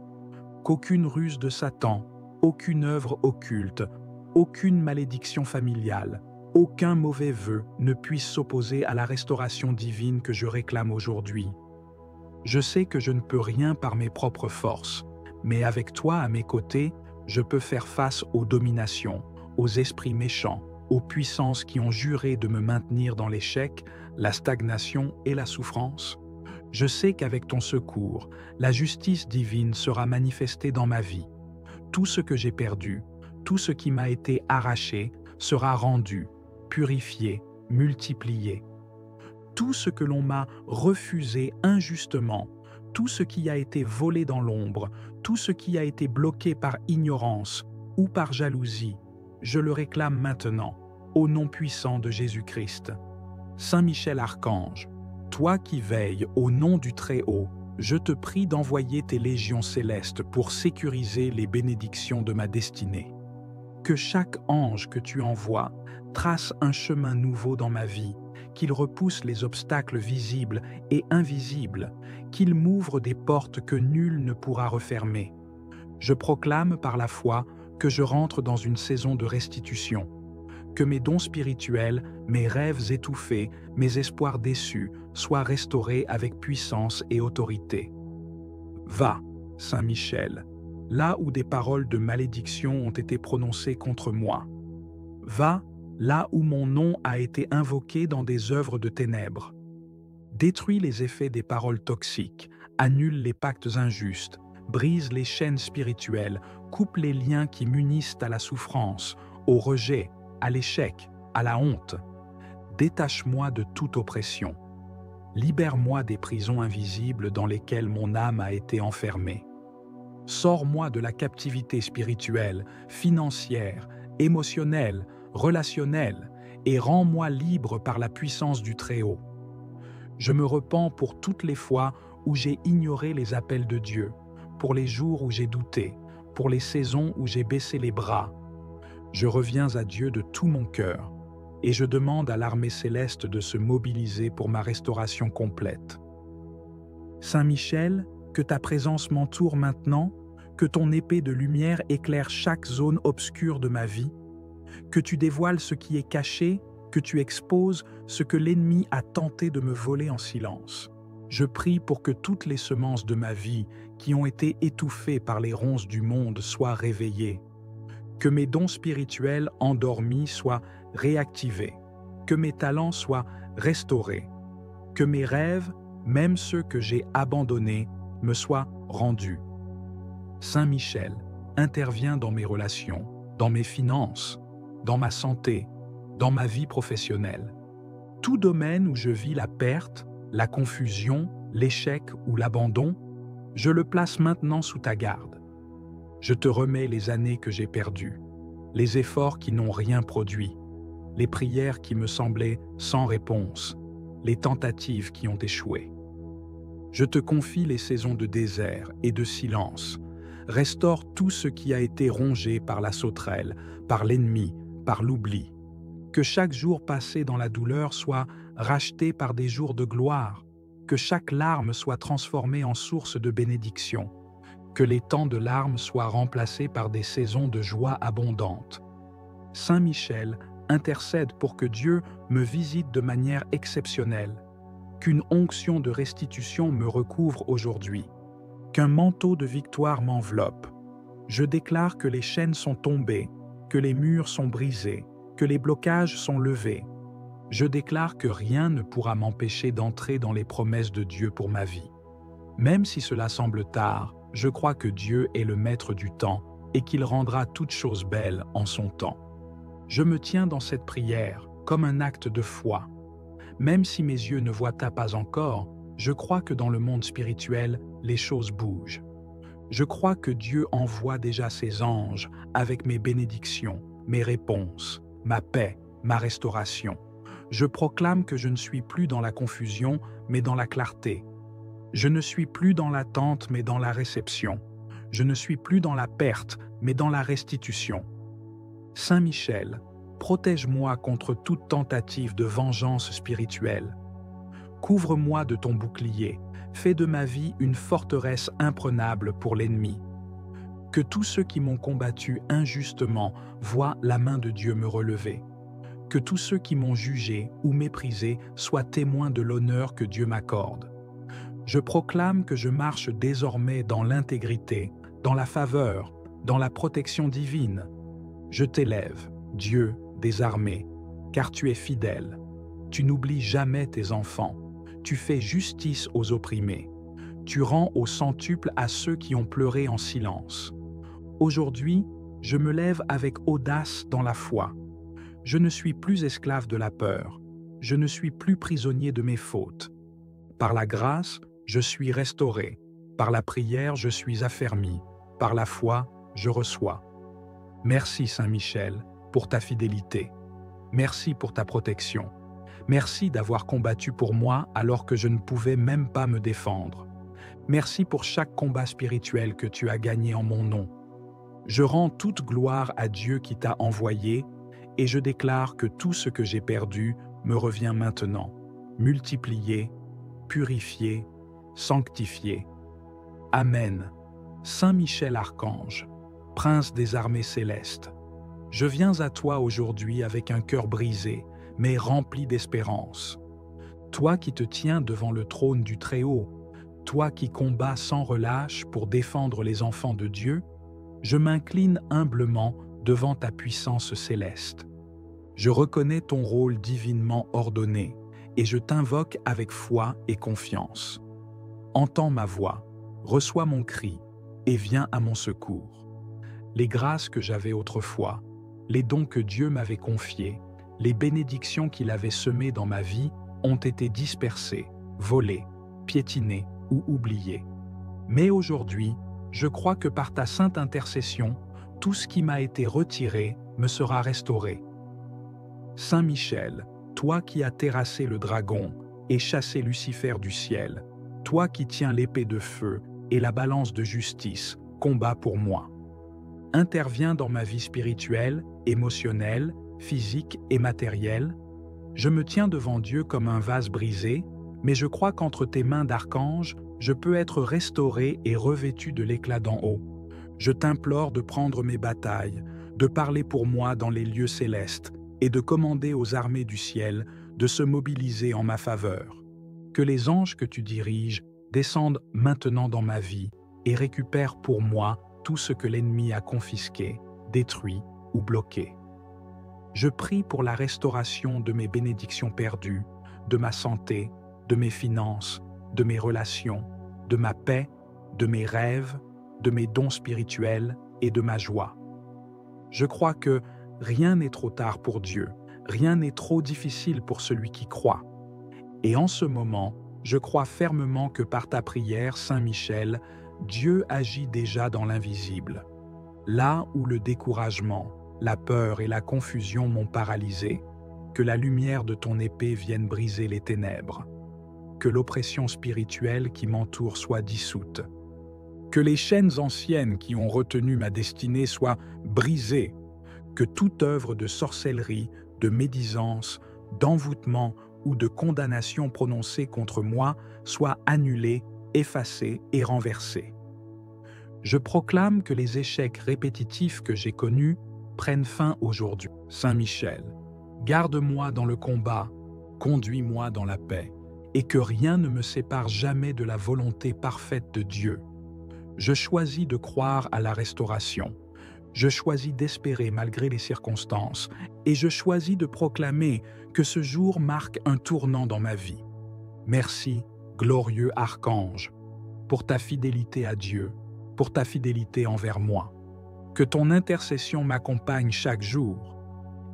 A: Qu'aucune ruse de Satan, aucune œuvre occulte, aucune malédiction familiale, aucun mauvais vœu ne puisse s'opposer à la restauration divine que je réclame aujourd'hui. Je sais que je ne peux rien par mes propres forces, mais avec toi à mes côtés, je peux faire face aux dominations, aux esprits méchants, aux puissances qui ont juré de me maintenir dans l'échec, la stagnation et la souffrance. Je sais qu'avec ton secours, la justice divine sera manifestée dans ma vie. Tout ce que j'ai perdu, tout ce qui m'a été arraché, sera rendu, purifié, multiplié. Tout ce que l'on m'a refusé injustement, tout ce qui a été volé dans l'ombre, tout ce qui a été bloqué par ignorance ou par jalousie, je le réclame maintenant. au nom puissant de Jésus-Christ. Saint Michel Archange, toi qui veilles au nom du Très-Haut, je te prie d'envoyer tes légions célestes pour sécuriser les bénédictions de ma destinée. Que chaque ange que tu envoies trace un chemin nouveau dans ma vie, qu'il repousse les obstacles visibles et invisibles, qu'il m'ouvre des portes que nul ne pourra refermer. Je proclame par la foi que je rentre dans une saison de restitution, que mes dons spirituels, mes rêves étouffés, mes espoirs déçus soient restaurés avec puissance et autorité. Va, Saint Michel, là où des paroles de malédiction ont été prononcées contre moi. Va, là où mon nom a été invoqué dans des œuvres de ténèbres. Détruis les effets des paroles toxiques, annule les pactes injustes, brise les chaînes spirituelles, coupe les liens qui m'unissent à la souffrance, au rejet, à l'échec, à la honte. Détache-moi de toute oppression. Libère-moi des prisons invisibles dans lesquelles mon âme a été enfermée. Sors-moi de la captivité spirituelle, financière, émotionnelle, relationnelle, et rends-moi libre par la puissance du Très-Haut. Je me repens pour toutes les fois où j'ai ignoré les appels de Dieu, pour les jours où j'ai douté, pour les saisons où j'ai baissé les bras. Je reviens à Dieu de tout mon cœur, et je demande à l'armée céleste de se mobiliser pour ma restauration complète. Saint Michel, que ta présence m'entoure maintenant, que ton épée de lumière éclaire chaque zone obscure de ma vie, que tu dévoiles ce qui est caché, que tu exposes ce que l'ennemi a tenté de me voler en silence. Je prie pour que toutes les semences de ma vie qui ont été étouffées par les ronces du monde soient réveillées, que mes dons spirituels endormis soient réactivés, que mes talents soient restaurés, que mes rêves, même ceux que j'ai abandonnés, me soient rendus. Saint Michel, interviens dans mes relations, dans mes finances, dans ma santé, dans ma vie professionnelle. Tout domaine où je vis la perte, la confusion, l'échec ou l'abandon, je le place maintenant sous ta garde. Je te remets les années que j'ai perdues, les efforts qui n'ont rien produit, les prières qui me semblaient sans réponse, les tentatives qui ont échoué. Je te confie les saisons de désert et de silence. Restaure tout ce qui a été rongé par la sauterelle, par l'ennemi, par l'oubli. Que chaque jour passé dans la douleur soit racheté par des jours de gloire, que chaque larme soit transformée en source de bénédiction, que les temps de larmes soient remplacés par des saisons de joie abondante. Saint Michel intercède pour que Dieu me visite de manière exceptionnelle, qu'une onction de restitution me recouvre aujourd'hui, qu'un manteau de victoire m'enveloppe. Je déclare que les chaînes sont tombées, que les murs sont brisés, que les blocages sont levés. Je déclare que rien ne pourra m'empêcher d'entrer dans les promesses de Dieu pour ma vie. Même si cela semble tard, je crois que Dieu est le maître du temps et qu'il rendra toutes choses belles en son temps. Je me tiens dans cette prière comme un acte de foi. Même si mes yeux ne voient pas encore, je crois que dans le monde spirituel, les choses bougent. Je crois que Dieu envoie déjà ses anges avec mes bénédictions, mes réponses, ma paix, ma restauration. Je proclame que je ne suis plus dans la confusion, mais dans la clarté. Je ne suis plus dans l'attente, mais dans la réception. Je ne suis plus dans la perte, mais dans la restitution. Saint Michel, protège-moi contre toute tentative de vengeance spirituelle. Couvre-moi de ton bouclier, fais de ma vie une forteresse imprenable pour l'ennemi. Que tous ceux qui m'ont combattu injustement voient la main de Dieu me relever. Que tous ceux qui m'ont jugé ou méprisé soient témoins de l'honneur que Dieu m'accorde. Je proclame que je marche désormais dans l'intégrité, dans la faveur, dans la protection divine. Je t'élève, Dieu des armées, car tu es fidèle. Tu n'oublies jamais tes enfants. Tu fais justice aux opprimés. Tu rends au centuple à ceux qui ont pleuré en silence. Aujourd'hui, je me lève avec audace dans la foi. Je ne suis plus esclave de la peur. Je ne suis plus prisonnier de mes fautes. Par la grâce, je suis restauré. Par la prière, je suis affermi. Par la foi, je reçois. Merci Saint Michel pour ta fidélité. Merci pour ta protection. Merci d'avoir combattu pour moi alors que je ne pouvais même pas me défendre. Merci pour chaque combat spirituel que tu as gagné en mon nom. Je rends toute gloire à Dieu qui t'a envoyé et je déclare que tout ce que j'ai perdu me revient maintenant, multiplié, purifié, sanctifié. Amen. Saint Michel Archange, Prince des armées célestes, je viens à toi aujourd'hui avec un cœur brisé, mais rempli d'espérance. Toi qui te tiens devant le trône du Très-Haut, toi qui combats sans relâche pour défendre les enfants de Dieu, je m'incline humblement devant ta puissance céleste. Je reconnais ton rôle divinement ordonné et je t'invoque avec foi et confiance. Entends ma voix, reçois mon cri et viens à mon secours. Les grâces que j'avais autrefois, les dons que Dieu m'avait confiés, les bénédictions qu'il avait semées dans ma vie ont été dispersées, volées, piétinées ou oubliées. Mais aujourd'hui, je crois que par ta sainte intercession, tout ce qui m'a été retiré me sera restauré. Saint Michel, toi qui as terrassé le dragon et chassé Lucifer du ciel, toi qui tiens l'épée de feu et la balance de justice, combat pour moi. Interviens dans ma vie spirituelle, émotionnelle, physique et matérielle. Je me tiens devant Dieu comme un vase brisé, mais je crois qu'entre tes mains d'archange, je peux être restauré et revêtu de l'éclat d'en haut. Je t'implore de prendre mes batailles, de parler pour moi dans les lieux célestes et de commander aux armées du ciel de se mobiliser en ma faveur. Que les anges que tu diriges descendent maintenant dans ma vie et récupèrent pour moi tout ce que l'ennemi a confisqué, détruit ou bloqué. Je prie pour la restauration de mes bénédictions perdues, de ma santé, de mes finances, de mes relations, de ma paix, de mes rêves, de mes dons spirituels et de ma joie. Je crois que rien n'est trop tard pour Dieu, rien n'est trop difficile pour celui qui croit. Et en ce moment, je crois fermement que par ta prière, Saint Michel, Dieu agit déjà dans l'invisible. Là où le découragement, la peur et la confusion m'ont paralysé, que la lumière de ton épée vienne briser les ténèbres. Que l'oppression spirituelle qui m'entoure soit dissoute. Que les chaînes anciennes qui ont retenu ma destinée soient brisées. Que toute œuvre de sorcellerie, de médisance, d'envoûtement ou de condamnation prononcée contre moi soit annulée, effacée et renversée. Je proclame que les échecs répétitifs que j'ai connus prennent fin aujourd'hui. Saint Michel, garde-moi dans le combat, conduis-moi dans la paix, et que rien ne me sépare jamais de la volonté parfaite de Dieu. Je choisis de croire à la restauration. Je choisis d'espérer malgré les circonstances, et je choisis de proclamer que ce jour marque un tournant dans ma vie. Merci, glorieux archange, pour ta fidélité à Dieu, pour ta fidélité envers moi. Que ton intercession m'accompagne chaque jour,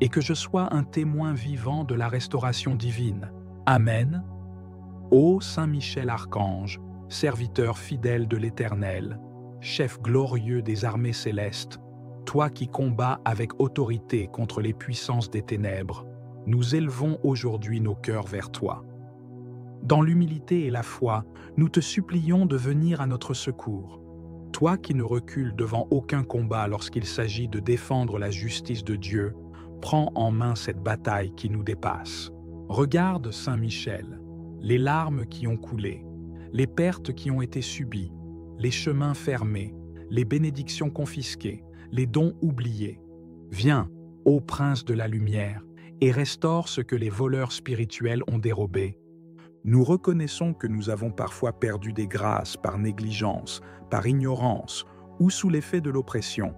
A: et que je sois un témoin vivant de la restauration divine. Amen. Ô Saint Michel Archange, serviteur fidèle de l'Éternel, chef glorieux des armées célestes, toi qui combats avec autorité contre les puissances des ténèbres, nous élevons aujourd'hui nos cœurs vers toi. Dans l'humilité et la foi, nous te supplions de venir à notre secours. Toi qui ne recules devant aucun combat lorsqu'il s'agit de défendre la justice de Dieu, prends en main cette bataille qui nous dépasse. Regarde, Saint Michel, les larmes qui ont coulé, les pertes qui ont été subies, les chemins fermés, les bénédictions confisquées, les dons oubliés. Viens, ô Prince de la lumière, et restaure ce que les voleurs spirituels ont dérobé. Nous reconnaissons que nous avons parfois perdu des grâces par négligence, par ignorance ou sous l'effet de l'oppression.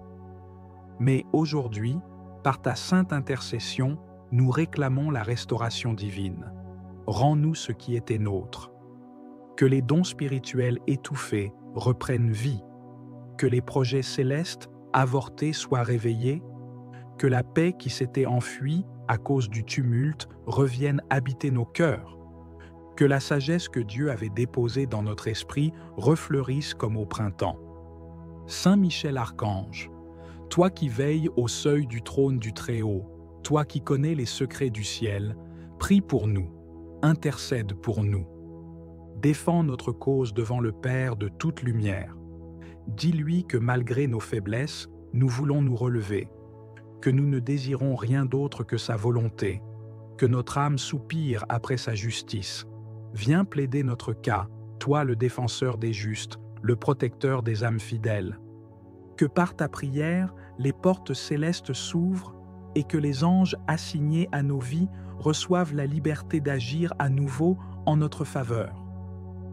A: Mais aujourd'hui, par ta sainte intercession, nous réclamons la restauration divine. Rends-nous ce qui était nôtre. Que les dons spirituels étouffés reprennent vie. Que les projets célestes avortés soient réveillés. Que la paix qui s'était enfuie à cause du tumulte revienne habiter nos cœurs. Que la sagesse que Dieu avait déposée dans notre esprit refleurisse comme au printemps. Saint Michel Archange, toi qui veilles au seuil du trône du Très-Haut, toi Toi qui connais les secrets du ciel, prie pour nous, intercède pour nous. Défends notre cause devant le Père de toute lumière. Dis-lui que malgré nos faiblesses, nous voulons nous relever, que nous ne désirons rien d'autre que sa volonté, que notre âme soupire après sa justice. Viens plaider notre cas, toi le défenseur des justes, le protecteur des âmes fidèles. Que par ta prière, les portes célestes s'ouvrent et que les anges assignés à nos vies reçoivent la liberté d'agir à nouveau en notre faveur.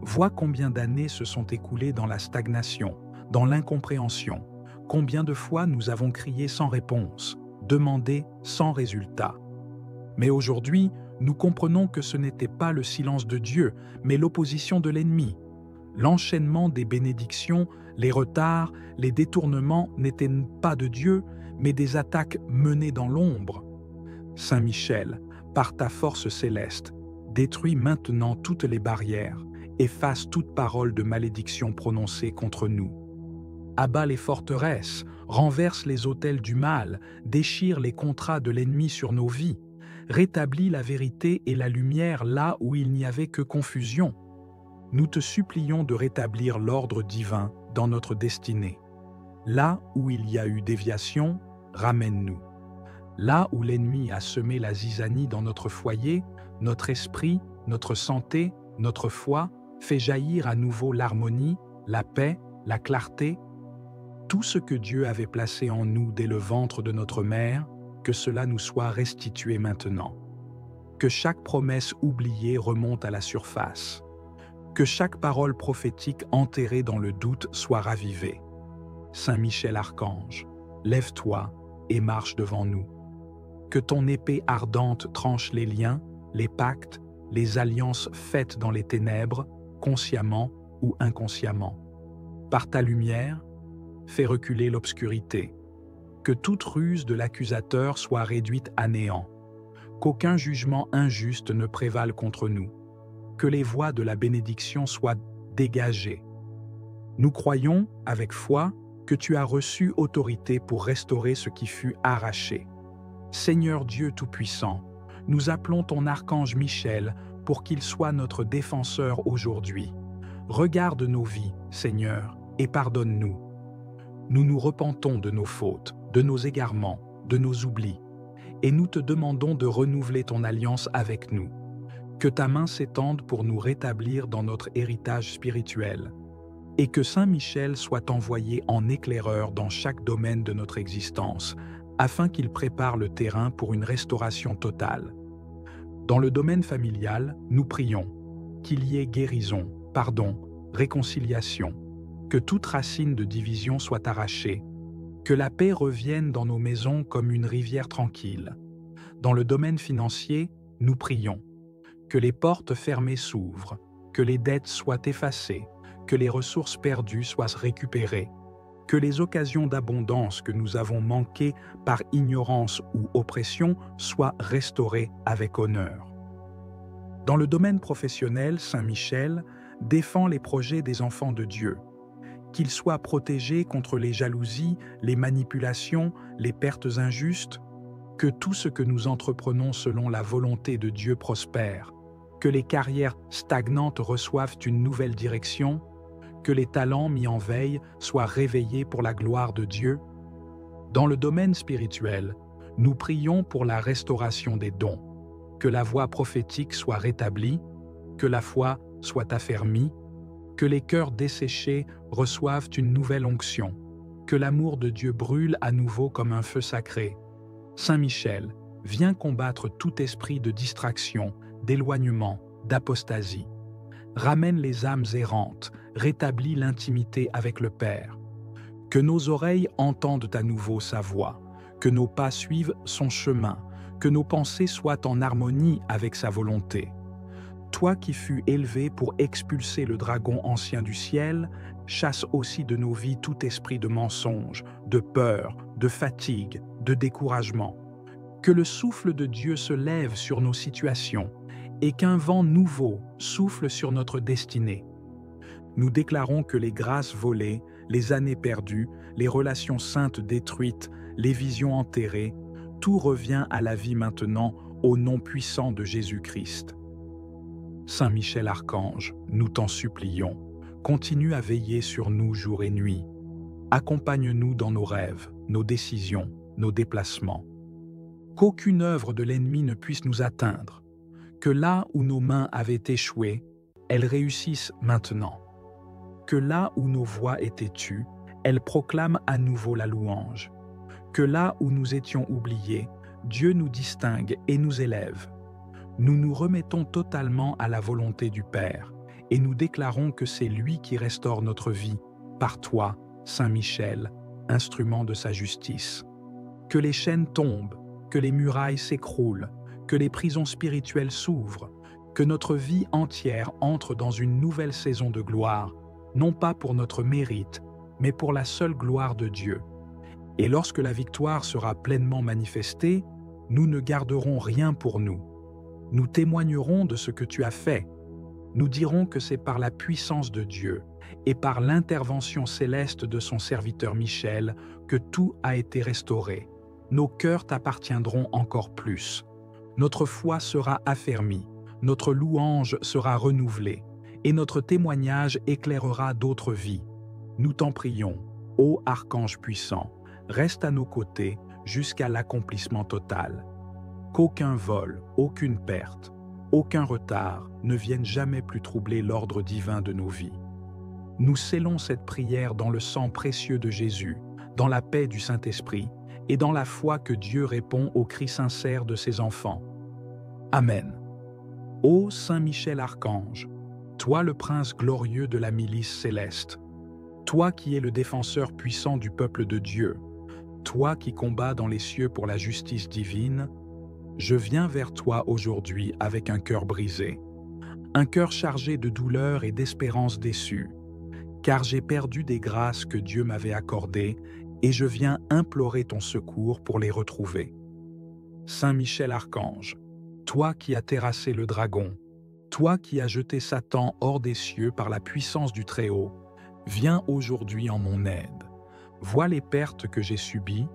A: Vois combien d'années se sont écoulées dans la stagnation, dans l'incompréhension, combien de fois nous avons crié sans réponse, demandé sans résultat. Mais aujourd'hui, nous comprenons que ce n'était pas le silence de Dieu, mais l'opposition de l'ennemi. L'enchaînement des bénédictions, les retards, les détournements n'étaient pas de Dieu, mais des attaques menées dans l'ombre. Saint Michel, par ta force céleste, détruis maintenant toutes les barrières, efface toute parole de malédiction prononcée contre nous. Abat les forteresses, renverse les autels du mal, déchire les contrats de l'ennemi sur nos vies, rétablis la vérité et la lumière là où il n'y avait que confusion. Nous te supplions de rétablir l'ordre divin dans notre destinée. Là où il y a eu déviation, ramène-nous. Là où l'ennemi a semé la zizanie dans notre foyer, notre esprit, notre santé, notre foi, fais jaillir à nouveau l'harmonie, la paix, la clarté. Tout ce que Dieu avait placé en nous dès le ventre de notre mère, que cela nous soit restitué maintenant. Que chaque promesse oubliée remonte à la surface. Que chaque parole prophétique enterrée dans le doute soit ravivée. Saint Michel Archange, lève-toi et marche devant nous. Que ton épée ardente tranche les liens, les pactes, les alliances faites dans les ténèbres, consciemment ou inconsciemment. Par ta lumière, fais reculer l'obscurité. Que toute ruse de l'accusateur soit réduite à néant. Qu'aucun jugement injuste ne prévale contre nous. Que les voies de la bénédiction soient dégagées. Nous croyons, avec foi, que tu as reçu autorité pour restaurer ce qui fut arraché. Seigneur Dieu Tout-Puissant, nous appelons ton archange Michel pour qu'il soit notre défenseur aujourd'hui. Regarde nos vies, Seigneur, et pardonne-nous. Nous nous repentons de nos fautes, de nos égarements, de nos oublis, et nous te demandons de renouveler ton alliance avec nous. Que ta main s'étende pour nous rétablir dans notre héritage spirituel, et que Saint Michel soit envoyé en éclaireur dans chaque domaine de notre existence, afin qu'il prépare le terrain pour une restauration totale. Dans le domaine familial, nous prions qu'il y ait guérison, pardon, réconciliation, que toute racine de division soit arrachée, que la paix revienne dans nos maisons comme une rivière tranquille. Dans le domaine financier, nous prions que les portes fermées s'ouvrent, que les dettes soient effacées, que les ressources perdues soient récupérées, que les occasions d'abondance que nous avons manquées par ignorance ou oppression soient restaurées avec honneur. Dans le domaine professionnel, Saint Michel défend les projets des enfants de Dieu, qu'ils soient protégés contre les jalousies, les manipulations, les pertes injustes, que tout ce que nous entreprenons selon la volonté de Dieu prospère, que les carrières stagnantes reçoivent une nouvelle direction, que les talents mis en veille soient réveillés pour la gloire de Dieu. Dans le domaine spirituel, nous prions pour la restauration des dons, que la voix prophétique soit rétablie, que la foi soit affermie, que les cœurs desséchés reçoivent une nouvelle onction, que l'amour de Dieu brûle à nouveau comme un feu sacré. Saint Michel, viens combattre tout esprit de distraction, d'éloignement, d'apostasie. Ramène les âmes errantes, rétablis l'intimité avec le Père. Que nos oreilles entendent à nouveau sa voix, que nos pas suivent son chemin, que nos pensées soient en harmonie avec sa volonté. Toi qui fus élevé pour expulser le dragon ancien du ciel, chasse aussi de nos vies tout esprit de mensonge, de peur, de fatigue, de découragement. Que le souffle de Dieu se lève sur nos situations et qu'un vent nouveau souffle sur notre destinée. Nous déclarons que les grâces volées, les années perdues, les relations saintes détruites, les visions enterrées, tout revient à la vie maintenant au nom puissant de Jésus-Christ. Saint Michel Archange, nous t'en supplions, continue à veiller sur nous jour et nuit. Accompagne-nous dans nos rêves, nos décisions, nos déplacements. Qu'aucune œuvre de l'ennemi ne puisse nous atteindre, que là où nos mains avaient échoué, elles réussissent maintenant. Que là où nos voix étaient tues, elles proclament à nouveau la louange. Que là où nous étions oubliés, Dieu nous distingue et nous élève. Nous nous remettons totalement à la volonté du Père et nous déclarons que c'est lui qui restaure notre vie, par toi, Saint Michel, instrument de sa justice. Que les chaînes tombent, que les murailles s'écroulent, que les prisons spirituelles s'ouvrent, que notre vie entière entre dans une nouvelle saison de gloire, non pas pour notre mérite, mais pour la seule gloire de Dieu. Et lorsque la victoire sera pleinement manifestée, nous ne garderons rien pour nous. Nous témoignerons de ce que tu as fait. Nous dirons que c'est par la puissance de Dieu et par l'intervention céleste de son serviteur Michel que tout a été restauré. Nos cœurs t'appartiendront encore plus. Notre foi sera affermie, notre louange sera renouvelée, et notre témoignage éclairera d'autres vies. Nous t'en prions, ô Archange puissant, reste à nos côtés jusqu'à l'accomplissement total. Qu'aucun vol, aucune perte, aucun retard ne vienne jamais plus troubler l'ordre divin de nos vies. Nous scellons cette prière dans le sang précieux de Jésus, dans la paix du Saint-Esprit et dans la foi que Dieu répond aux cris sincères de ses enfants. Amen. Ô Saint Michel Archange, toi le prince glorieux de la milice céleste, toi qui es le défenseur puissant du peuple de Dieu, toi qui combats dans les cieux pour la justice divine, je viens vers toi aujourd'hui avec un cœur brisé, un cœur chargé de douleur et d'espérance déçue, car j'ai perdu des grâces que Dieu m'avait accordées et je viens implorer ton secours pour les retrouver. Saint Michel Archange, toi qui as terrassé le dragon, toi qui as jeté Satan hors des cieux par la puissance du Très-Haut, viens aujourd'hui en mon aide. Vois les pertes que j'ai subies,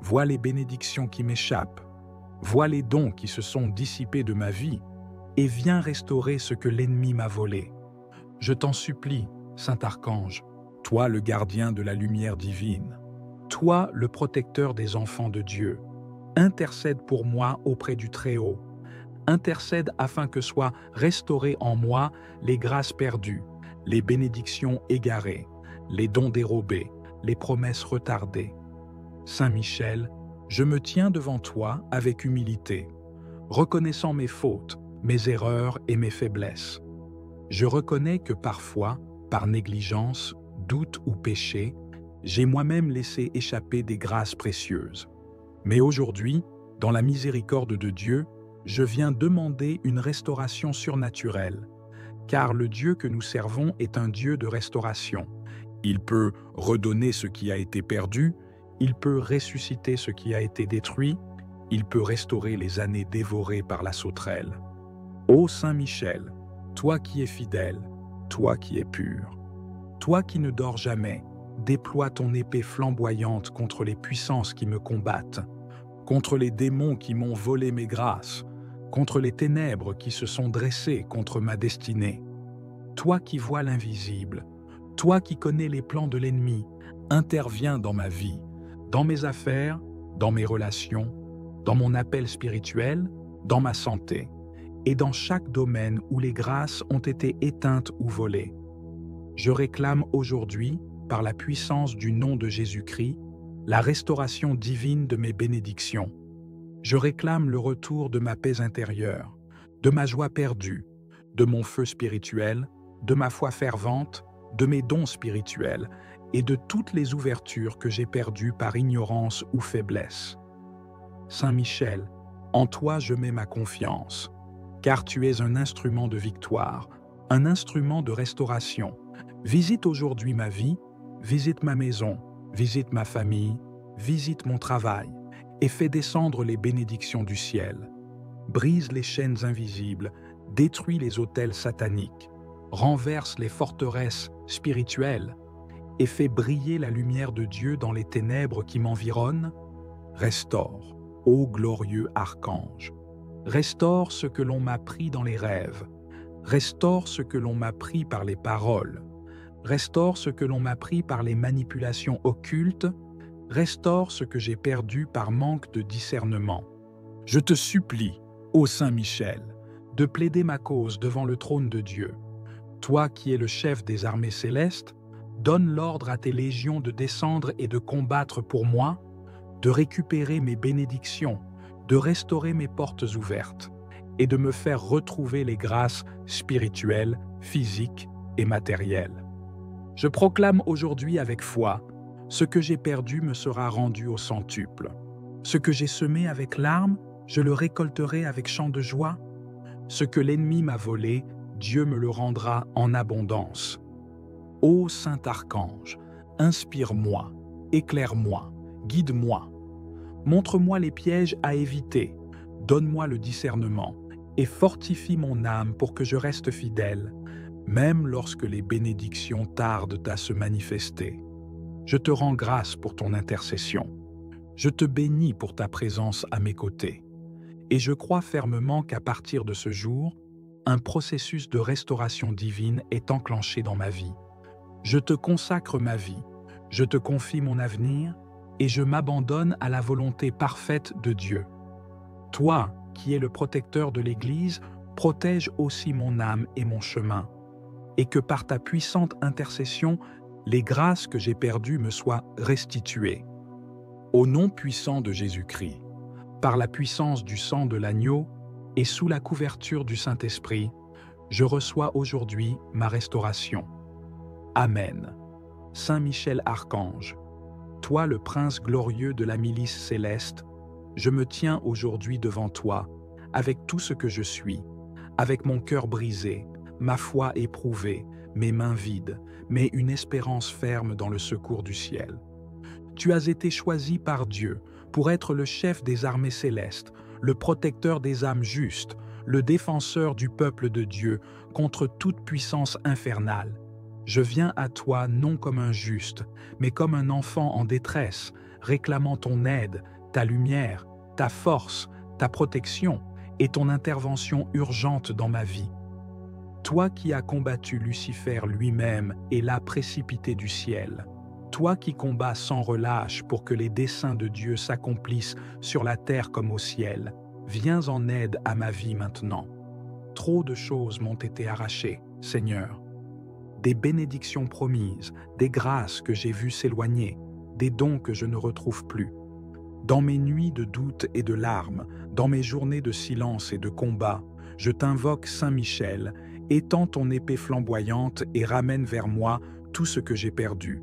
A: vois les bénédictions qui m'échappent, vois les dons qui se sont dissipés de ma vie, et viens restaurer ce que l'ennemi m'a volé. Je t'en supplie, Saint Archange, toi le gardien de la lumière divine, toi le protecteur des enfants de Dieu, intercède pour moi auprès du Très-Haut, intercède afin que soient restaurées en moi les grâces perdues, les bénédictions égarées, les dons dérobés, les promesses retardées. Saint Michel, je me tiens devant toi avec humilité, reconnaissant mes fautes, mes erreurs et mes faiblesses. Je reconnais que parfois, par négligence, doute ou péché, j'ai moi-même laissé échapper des grâces précieuses. Mais aujourd'hui, dans la miséricorde de Dieu, je viens demander une restauration surnaturelle, car le Dieu que nous servons est un Dieu de restauration. Il peut redonner ce qui a été perdu, il peut ressusciter ce qui a été détruit, il peut restaurer les années dévorées par la sauterelle. Ô Saint Michel, toi qui es fidèle, toi qui es pur, toi qui ne dors jamais, déploie ton épée flamboyante contre les puissances qui me combattent, contre les démons qui m'ont volé mes grâces, contre les ténèbres qui se sont dressées contre ma destinée. Toi qui vois l'invisible, toi qui connais les plans de l'ennemi, interviens dans ma vie, dans mes affaires, dans mes relations, dans mon appel spirituel, dans ma santé, et dans chaque domaine où les grâces ont été éteintes ou volées. Je réclame aujourd'hui, par la puissance du nom de Jésus-Christ, la restauration divine de mes bénédictions. Je réclame le retour de ma paix intérieure, de ma joie perdue, de mon feu spirituel, de ma foi fervente, de mes dons spirituels et de toutes les ouvertures que j'ai perdues par ignorance ou faiblesse. Saint Michel, en toi je mets ma confiance, car tu es un instrument de victoire, un instrument de restauration. Visite aujourd'hui ma vie, visite ma maison, visite ma famille, visite mon travail et fais descendre les bénédictions du ciel. Brise les chaînes invisibles, détruis les autels sataniques, renverse les forteresses spirituelles et fais briller la lumière de Dieu dans les ténèbres qui m'environnent. Restaure, ô glorieux archange. Restaure ce que l'on m'a pris dans les rêves. Restaure ce que l'on m'a pris par les paroles. Restaure ce que l'on m'a pris par les manipulations occultes. Restaure ce que j'ai perdu par manque de discernement. Je te supplie, ô Saint Michel, de plaider ma cause devant le trône de Dieu. Toi qui es le chef des armées célestes, donne l'ordre à tes légions de descendre et de combattre pour moi, de récupérer mes bénédictions, de restaurer mes portes ouvertes et de me faire retrouver les grâces spirituelles, physiques et matérielles. Je proclame aujourd'hui avec foi, ce que j'ai perdu me sera rendu au centuple. Ce que j'ai semé avec larmes, je le récolterai avec chant de joie. Ce que l'ennemi m'a volé, Dieu me le rendra en abondance. Ô Saint Archange, inspire-moi, éclaire-moi, guide-moi. Montre-moi les pièges à éviter, donne-moi le discernement et fortifie mon âme pour que je reste fidèle, même lorsque les bénédictions tardent à se manifester. Je te rends grâce pour ton intercession. Je te bénis pour ta présence à mes côtés. Et je crois fermement qu'à partir de ce jour, un processus de restauration divine est enclenché dans ma vie. Je te consacre ma vie, je te confie mon avenir et je m'abandonne à la volonté parfaite de Dieu. Toi, qui es le protecteur de l'Église, protège aussi mon âme et mon chemin, et que par ta puissante intercession, les grâces que j'ai perdues me soient restituées. Au nom puissant de Jésus-Christ, par la puissance du sang de l'agneau et sous la couverture du Saint-Esprit, je reçois aujourd'hui ma restauration. Amen. Saint Michel Archange, toi le prince glorieux de la milice céleste, je me tiens aujourd'hui devant toi, avec tout ce que je suis, avec mon cœur brisé, ma foi éprouvée, mes mains vides, mais une espérance ferme dans le secours du ciel. Tu as été choisi par Dieu pour être le chef des armées célestes, le protecteur des âmes justes, le défenseur du peuple de Dieu contre toute puissance infernale. Je viens à toi non comme un juste, mais comme un enfant en détresse, réclamant ton aide, ta lumière, ta force, ta protection et ton intervention urgente dans ma vie. Toi qui as combattu Lucifer lui-même et l'as précipité du ciel, toi qui combats sans relâche pour que les desseins de Dieu s'accomplissent sur la terre comme au ciel, viens en aide à ma vie maintenant. Trop de choses m'ont été arrachées, Seigneur. Des bénédictions promises, des grâces que j'ai vues s'éloigner, des dons que je ne retrouve plus. Dans mes nuits de doute et de larmes, dans mes journées de silence et de combat, je t'invoque Saint Michel, étends ton épée flamboyante et ramène vers moi tout ce que j'ai perdu.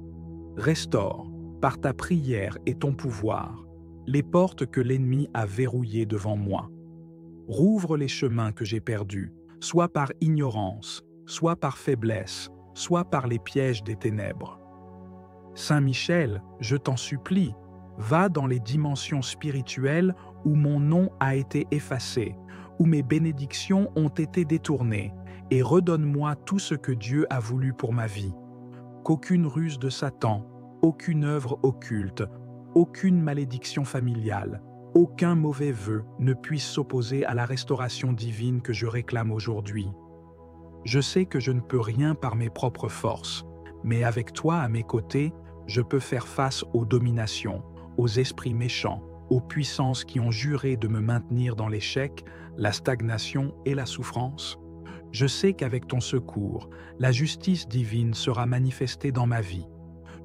A: Restaure, par ta prière et ton pouvoir, les portes que l'ennemi a verrouillées devant moi. Rouvre les chemins que j'ai perdus, soit par ignorance, soit par faiblesse, soit par les pièges des ténèbres. Saint Michel, je t'en supplie, va dans les dimensions spirituelles où mon nom a été effacé, où mes bénédictions ont été détournées, et redonne-moi tout ce que Dieu a voulu pour ma vie. Qu'aucune ruse de Satan, aucune œuvre occulte, aucune malédiction familiale, aucun mauvais vœu ne puisse s'opposer à la restauration divine que je réclame aujourd'hui. Je sais que je ne peux rien par mes propres forces, mais avec toi à mes côtés, je peux faire face aux dominations, aux esprits méchants, aux puissances qui ont juré de me maintenir dans l'échec, la stagnation et la souffrance. Je sais qu'avec ton secours, la justice divine sera manifestée dans ma vie.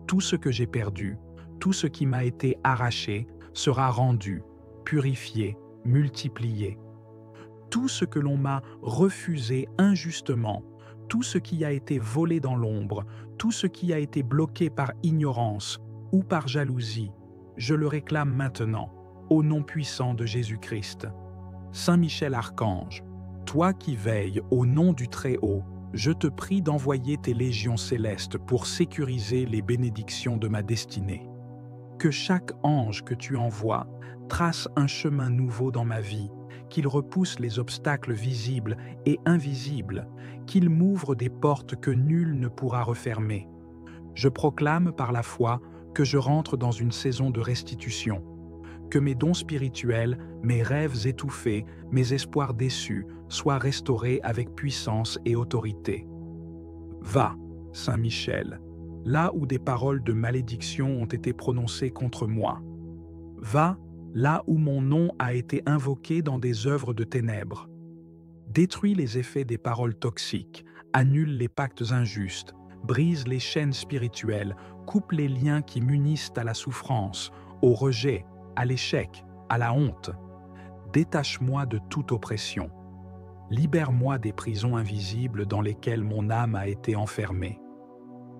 A: Tout ce que j'ai perdu, tout ce qui m'a été arraché, sera rendu, purifié, multiplié. Tout ce que l'on m'a refusé injustement, tout ce qui a été volé dans l'ombre, tout ce qui a été bloqué par ignorance ou par jalousie, je le réclame maintenant, au nom puissant de Jésus-Christ. Saint Michel Archange, toi qui veilles au nom du Très-Haut, je te prie d'envoyer tes légions célestes pour sécuriser les bénédictions de ma destinée. Que chaque ange que tu envoies trace un chemin nouveau dans ma vie, qu'il repousse les obstacles visibles et invisibles, qu'il m'ouvre des portes que nul ne pourra refermer. Je proclame par la foi que je rentre dans une saison de restitution, Que mes dons spirituels, mes rêves étouffés, mes espoirs déçus soient restaurés avec puissance et autorité. Va, Saint Michel, là où des paroles de malédiction ont été prononcées contre moi. Va, là où mon nom a été invoqué dans des œuvres de ténèbres. Détruis les effets des paroles toxiques, annule les pactes injustes, brise les chaînes spirituelles, coupe les liens qui m'unissent à la souffrance, au rejet, à l'échec, à la honte. Détache-moi de toute oppression. Libère-moi des prisons invisibles dans lesquelles mon âme a été enfermée.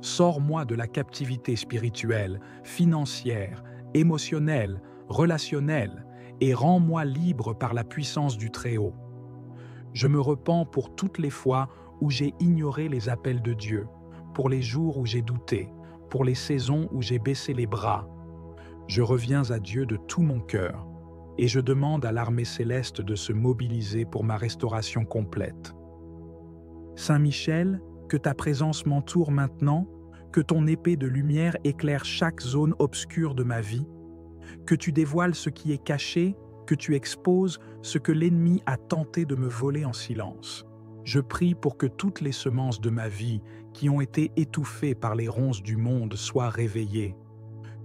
A: Sors-moi de la captivité spirituelle, financière, émotionnelle, relationnelle, et rends-moi libre par la puissance du Très-Haut. Je me repens pour toutes les fois où j'ai ignoré les appels de Dieu, pour les jours où j'ai douté, pour les saisons où j'ai baissé les bras. Je reviens à Dieu de tout mon cœur, et je demande à l'armée céleste de se mobiliser pour ma restauration complète. Saint Michel, que ta présence m'entoure maintenant, que ton épée de lumière éclaire chaque zone obscure de ma vie, que tu dévoiles ce qui est caché, que tu exposes ce que l'ennemi a tenté de me voler en silence. Je prie pour que toutes les semences de ma vie qui ont été étouffées par les ronces du monde soient réveillées,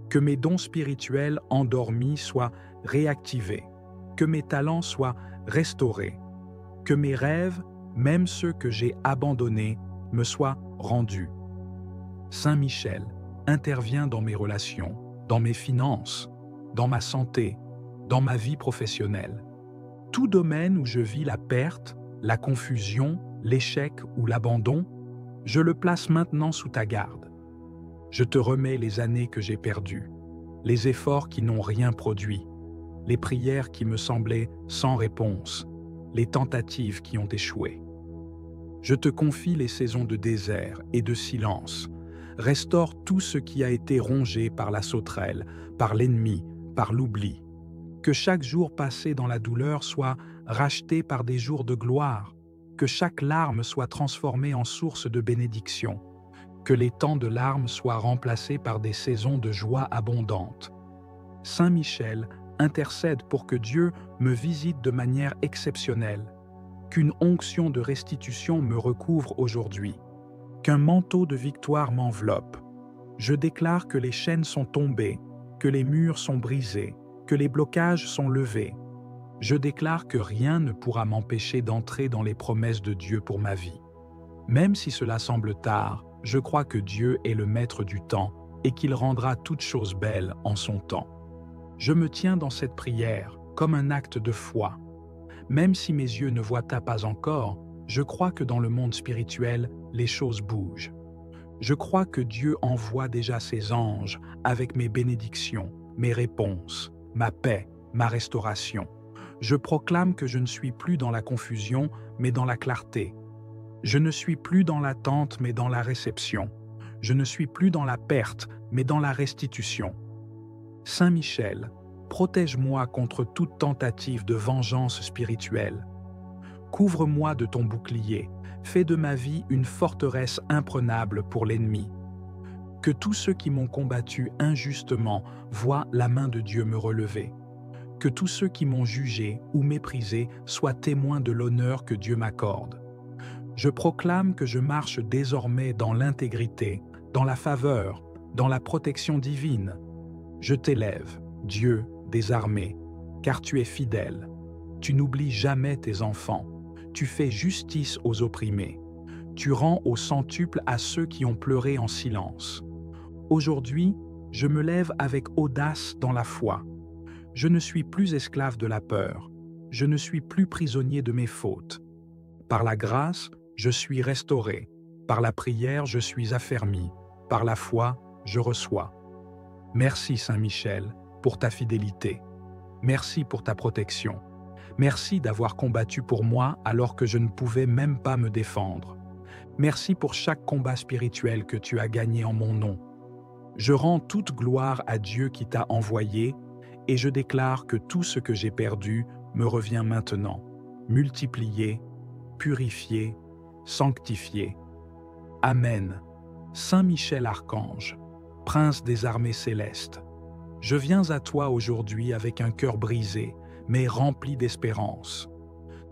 A: que mes dons spirituels endormis soient réactivés, que mes talents soient restaurés, que mes rêves, même ceux que j'ai abandonnés, me soient rendus. Saint Michel, interviens dans mes relations, dans mes finances, dans ma santé, dans ma vie professionnelle. Tout domaine où je vis la perte, la confusion, l'échec ou l'abandon, je le place maintenant sous ta garde. Je te remets les années que j'ai perdues, les efforts qui n'ont rien produit, les prières qui me semblaient sans réponse, les tentatives qui ont échoué. Je te confie les saisons de désert et de silence. Restaure tout ce qui a été rongé par la sauterelle, par l'ennemi, par l'oubli. Que chaque jour passé dans la douleur soit racheté par des jours de gloire, que chaque larme soit transformée en source de bénédiction, que les temps de larmes soient remplacés par des saisons de joie abondante. Saint Michel intercède pour que Dieu me visite de manière exceptionnelle, qu'une onction de restitution me recouvre aujourd'hui, qu'un manteau de victoire m'enveloppe. Je déclare que les chaînes sont tombées, que les murs sont brisés, que les blocages sont levés. Je déclare que rien ne pourra m'empêcher d'entrer dans les promesses de Dieu pour ma vie. Même si cela semble tard, je crois que Dieu est le maître du temps et qu'il rendra toutes choses belles en son temps. Je me tiens dans cette prière comme un acte de foi. Même si mes yeux ne voient pas encore, je crois que dans le monde spirituel, les choses bougent. Je crois que Dieu envoie déjà ses anges avec mes bénédictions, mes réponses, ma paix, ma restauration. Je proclame que je ne suis plus dans la confusion, mais dans la clarté. Je ne suis plus dans l'attente, mais dans la réception. Je ne suis plus dans la perte, mais dans la restitution. Saint Michel, protège-moi contre toute tentative de vengeance spirituelle. Couvre-moi de ton bouclier, fais de ma vie une forteresse imprenable pour l'ennemi. Que tous ceux qui m'ont combattu injustement voient la main de Dieu me relever. Que tous ceux qui m'ont jugé ou méprisé soient témoins de l'honneur que Dieu m'accorde. Je proclame que je marche désormais dans l'intégrité, dans la faveur, dans la protection divine. Je t'élève, Dieu des armées, car tu es fidèle. Tu n'oublies jamais tes enfants. Tu fais justice aux opprimés. Tu rends au centuple à ceux qui ont pleuré en silence. Aujourd'hui, je me lève avec audace dans la foi. Je ne suis plus esclave de la peur. Je ne suis plus prisonnier de mes fautes. Par la grâce, je suis restauré. Par la prière, je suis affermi. Par la foi, je reçois. Merci Saint Michel pour ta fidélité. Merci pour ta protection. Merci d'avoir combattu pour moi alors que je ne pouvais même pas me défendre. Merci pour chaque combat spirituel que tu as gagné en mon nom. Je rends toute gloire à Dieu qui t'a envoyé et je déclare que tout ce que j'ai perdu me revient maintenant, multiplié, purifié, sanctifié. Amen. Saint Michel Archange, Prince des armées célestes, Je viens à toi aujourd'hui avec un cœur brisé, mais rempli d'espérance.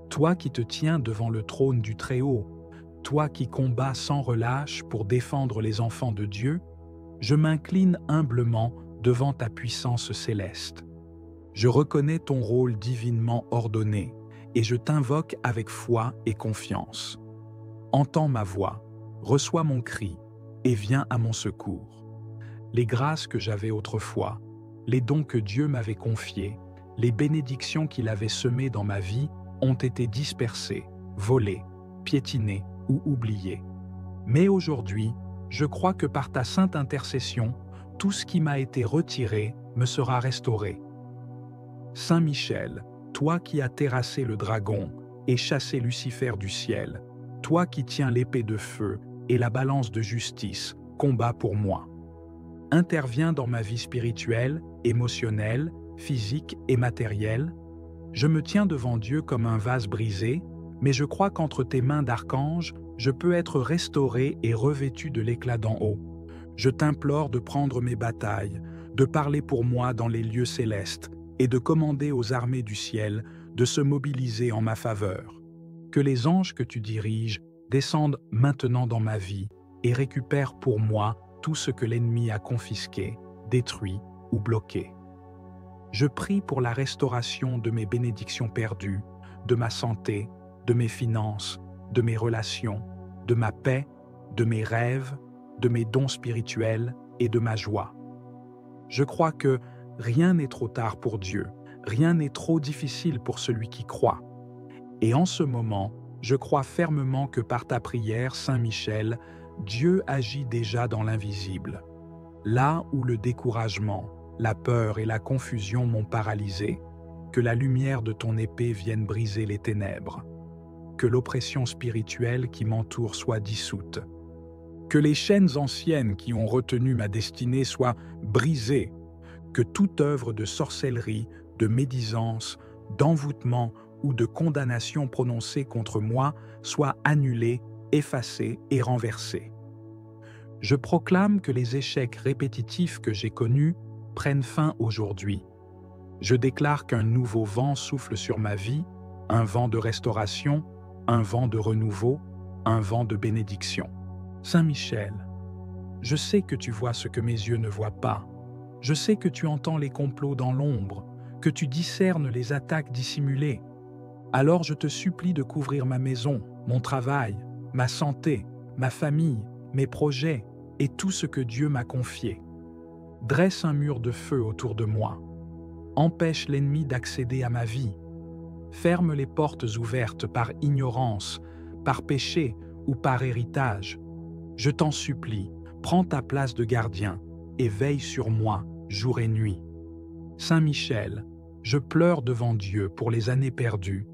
A: Toi qui te tiens devant le trône du Très-Haut, toi qui combats sans relâche pour défendre les enfants de Dieu, je m'incline humblement devant ta puissance céleste. Je reconnais ton rôle divinement ordonné et je t'invoque avec foi et confiance. Entends ma voix, reçois mon cri et viens à mon secours. Les grâces que j'avais autrefois, les dons que Dieu m'avait confiés, les bénédictions qu'il avait semées dans ma vie ont été dispersées, volées, piétinées ou oubliées. Mais aujourd'hui, je crois que par ta sainte intercession, tout ce qui m'a été retiré me sera restauré. Saint Michel, toi qui as terrassé le dragon et chassé Lucifer du ciel, toi qui tiens l'épée de feu et la balance de justice, combat pour moi. Interviens dans ma vie spirituelle, émotionnelle, physique et matérielle. Je me tiens devant Dieu comme un vase brisé, mais je crois qu'entre tes mains d'archange, je peux être restauré et revêtu de l'éclat d'en haut. Je t'implore de prendre mes batailles, de parler pour moi dans les lieux célestes et de commander aux armées du ciel de se mobiliser en ma faveur. Que les anges que tu diriges descendent maintenant dans ma vie et récupèrent pour moi tout ce que l'ennemi a confisqué, détruit ou bloqué. Je prie pour la restauration de mes bénédictions perdues, de ma santé, de mes finances, de mes relations, de ma paix, de mes rêves, de mes dons spirituels et de ma joie. Je crois que rien n'est trop tard pour Dieu, rien n'est trop difficile pour celui qui croit. Et en ce moment, je crois fermement que par ta prière, Saint Michel, Dieu agit déjà dans l'invisible. Là où le découragement, la peur et la confusion m'ont paralysé, que la lumière de ton épée vienne briser les ténèbres. Que l'oppression spirituelle qui m'entoure soit dissoute. Que les chaînes anciennes qui ont retenu ma destinée soient brisées. Que toute œuvre de sorcellerie, de médisance, d'envoûtement ou de condamnation prononcée contre moi soit annulée, effacée et renversée. Je proclame que les échecs répétitifs que j'ai connus prennent fin aujourd'hui. Je déclare qu'un nouveau vent souffle sur ma vie, un vent de restauration, un vent de renouveau, un vent de bénédiction. Saint Michel, je sais que tu vois ce que mes yeux ne voient pas. Je sais que tu entends les complots dans l'ombre, que tu discernes les attaques dissimulées. Alors je te supplie de couvrir ma maison, mon travail, ma santé, ma famille, mes projets et tout ce que Dieu m'a confié. Dresse un mur de feu autour de moi. Empêche l'ennemi d'accéder à ma vie. Ferme les portes ouvertes par ignorance, par péché ou par héritage. Je t'en supplie, prends ta place de gardien et veille sur moi jour et nuit. Saint Michel, je pleure devant Dieu pour les années perdues,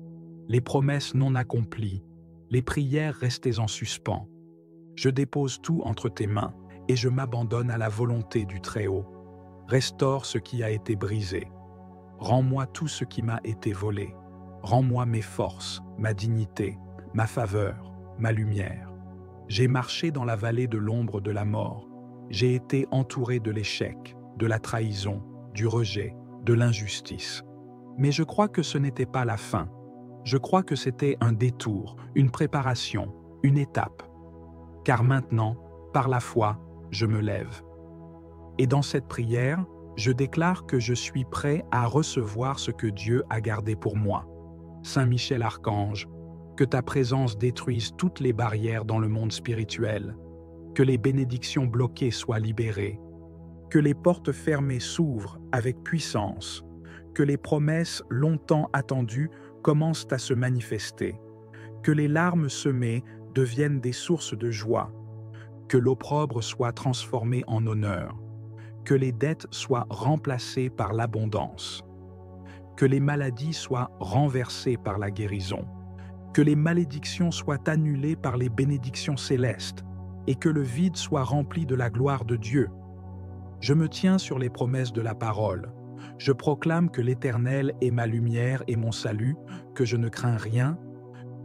A: les promesses non accomplies, les prières restées en suspens. Je dépose tout entre tes mains et je m'abandonne à la volonté du Très-Haut. Restaure ce qui a été brisé. Rends-moi tout ce qui m'a été volé. Rends-moi mes forces, ma dignité, ma faveur, ma lumière. J'ai marché dans la vallée de l'ombre de la mort. J'ai été entouré de l'échec, de la trahison, du rejet, de l'injustice. Mais je crois que ce n'était pas la fin. Je crois que c'était un détour, une préparation, une étape. Car maintenant, par la foi, je me lève. Et dans cette prière, je déclare que je suis prêt à recevoir ce que Dieu a gardé pour moi. Saint Michel Archange, que ta présence détruise toutes les barrières dans le monde spirituel, que les bénédictions bloquées soient libérées, que les portes fermées s'ouvrent avec puissance, que les promesses longtemps attendues commencent à se manifester, que les larmes semées deviennent des sources de joie, que l'opprobre soit transformé en honneur, que les dettes soient remplacées par l'abondance, que les maladies soient renversées par la guérison, que les malédictions soient annulées par les bénédictions célestes et que le vide soit rempli de la gloire de Dieu. Je me tiens sur les promesses de la parole. Je proclame que l'Éternel est ma lumière et mon salut, que je ne crains rien,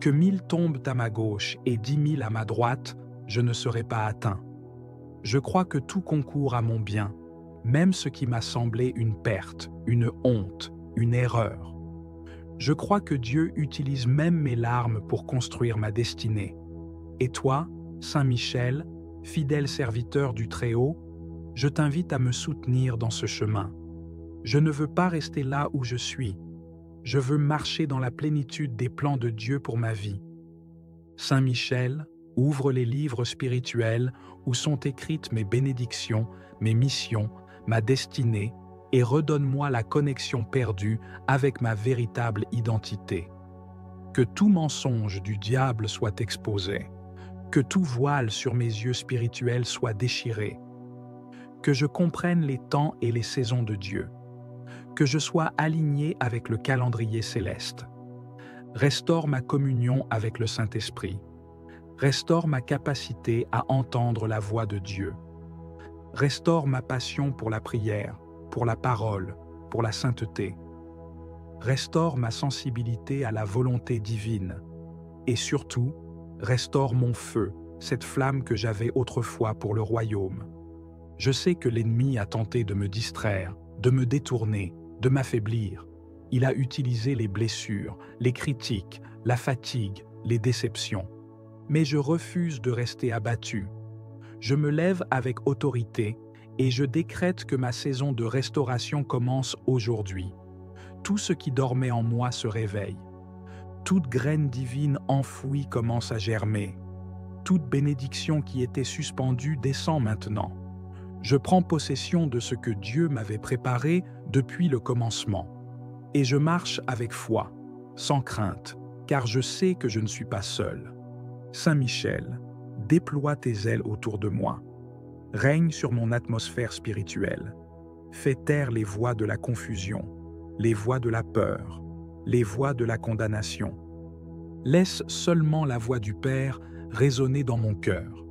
A: que 1000 tombent à ma gauche et 10 000 à ma droite, je ne serai pas atteint. Je crois que tout concourt à mon bien, même ce qui m'a semblé une perte, une honte, une erreur. Je crois que Dieu utilise même mes larmes pour construire ma destinée. Et toi, Saint Michel, fidèle serviteur du Très-Haut, je t'invite à me soutenir dans ce chemin. Je ne veux pas rester là où je suis. Je veux marcher dans la plénitude des plans de Dieu pour ma vie. Saint Michel, ouvre les livres spirituels où sont écrites mes bénédictions, mes missions, ma destinée, et redonne-moi la connexion perdue avec ma véritable identité. Que tout mensonge du diable soit exposé, que tout voile sur mes yeux spirituels soit déchiré, que je comprenne les temps et les saisons de Dieu, que je sois aligné avec le calendrier céleste. Restaure ma communion avec le Saint-Esprit. Restaure ma capacité à entendre la voix de Dieu. Restaure ma passion pour la prière, pour la parole, pour la sainteté. Restaure ma sensibilité à la volonté divine. Et surtout, restaure mon feu, cette flamme que j'avais autrefois pour le royaume. Je sais que l'ennemi a tenté de me distraire, de me détourner, de m'affaiblir. Il a utilisé les blessures, les critiques, la fatigue, les déceptions. Mais je refuse de rester abattu. Je me lève avec autorité et je décrète que ma saison de restauration commence aujourd'hui. Tout ce qui dormait en moi se réveille. Toute graine divine enfouie commence à germer. Toute bénédiction qui était suspendue descend maintenant. Je prends possession de ce que Dieu m'avait préparé depuis le commencement. Et je marche avec foi, sans crainte, car je sais que je ne suis pas seul. Saint Michel, déploie tes ailes autour de moi. Règne sur mon atmosphère spirituelle. Fais taire les voix de la confusion, les voix de la peur, les voix de la condamnation. Laisse seulement la voix du Père résonner dans mon cœur.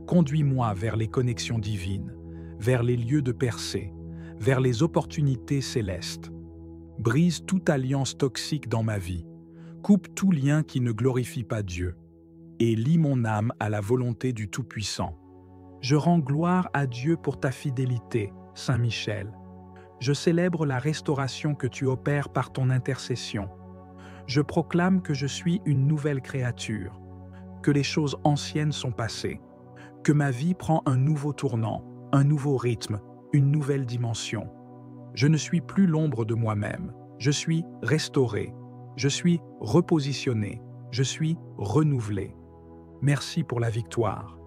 A: Conduis-moi vers les connexions divines, vers les lieux de percée, vers les opportunités célestes. Brise toute alliance toxique dans ma vie. Coupe tout lien qui ne glorifie pas Dieu. Et lie mon âme à la volonté du Tout-Puissant. Je rends gloire à Dieu pour ta fidélité, Saint Michel. Je célèbre la restauration que tu opères par ton intercession. Je proclame que je suis une nouvelle créature, que les choses anciennes sont passées, que ma vie prend un nouveau tournant, un nouveau rythme, une nouvelle dimension. Je ne suis plus l'ombre de moi-même, je suis restauré, je suis repositionné, je suis renouvelé. Merci pour la victoire.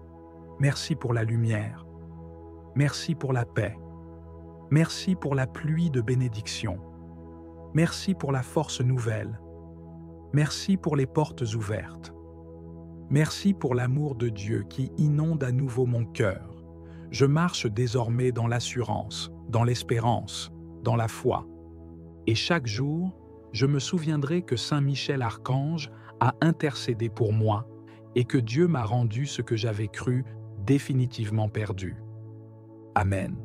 A: Merci pour la lumière. Merci pour la paix. Merci pour la pluie de bénédiction. Merci pour la force nouvelle. Merci pour les portes ouvertes. Merci pour l'amour de Dieu qui inonde à nouveau mon cœur. Je marche désormais dans l'assurance, dans l'espérance, dans la foi. Et chaque jour, je me souviendrai que Saint Michel Archange a intercédé pour moi et que Dieu m'a rendu ce que j'avais cru définitivement perdu. Amen.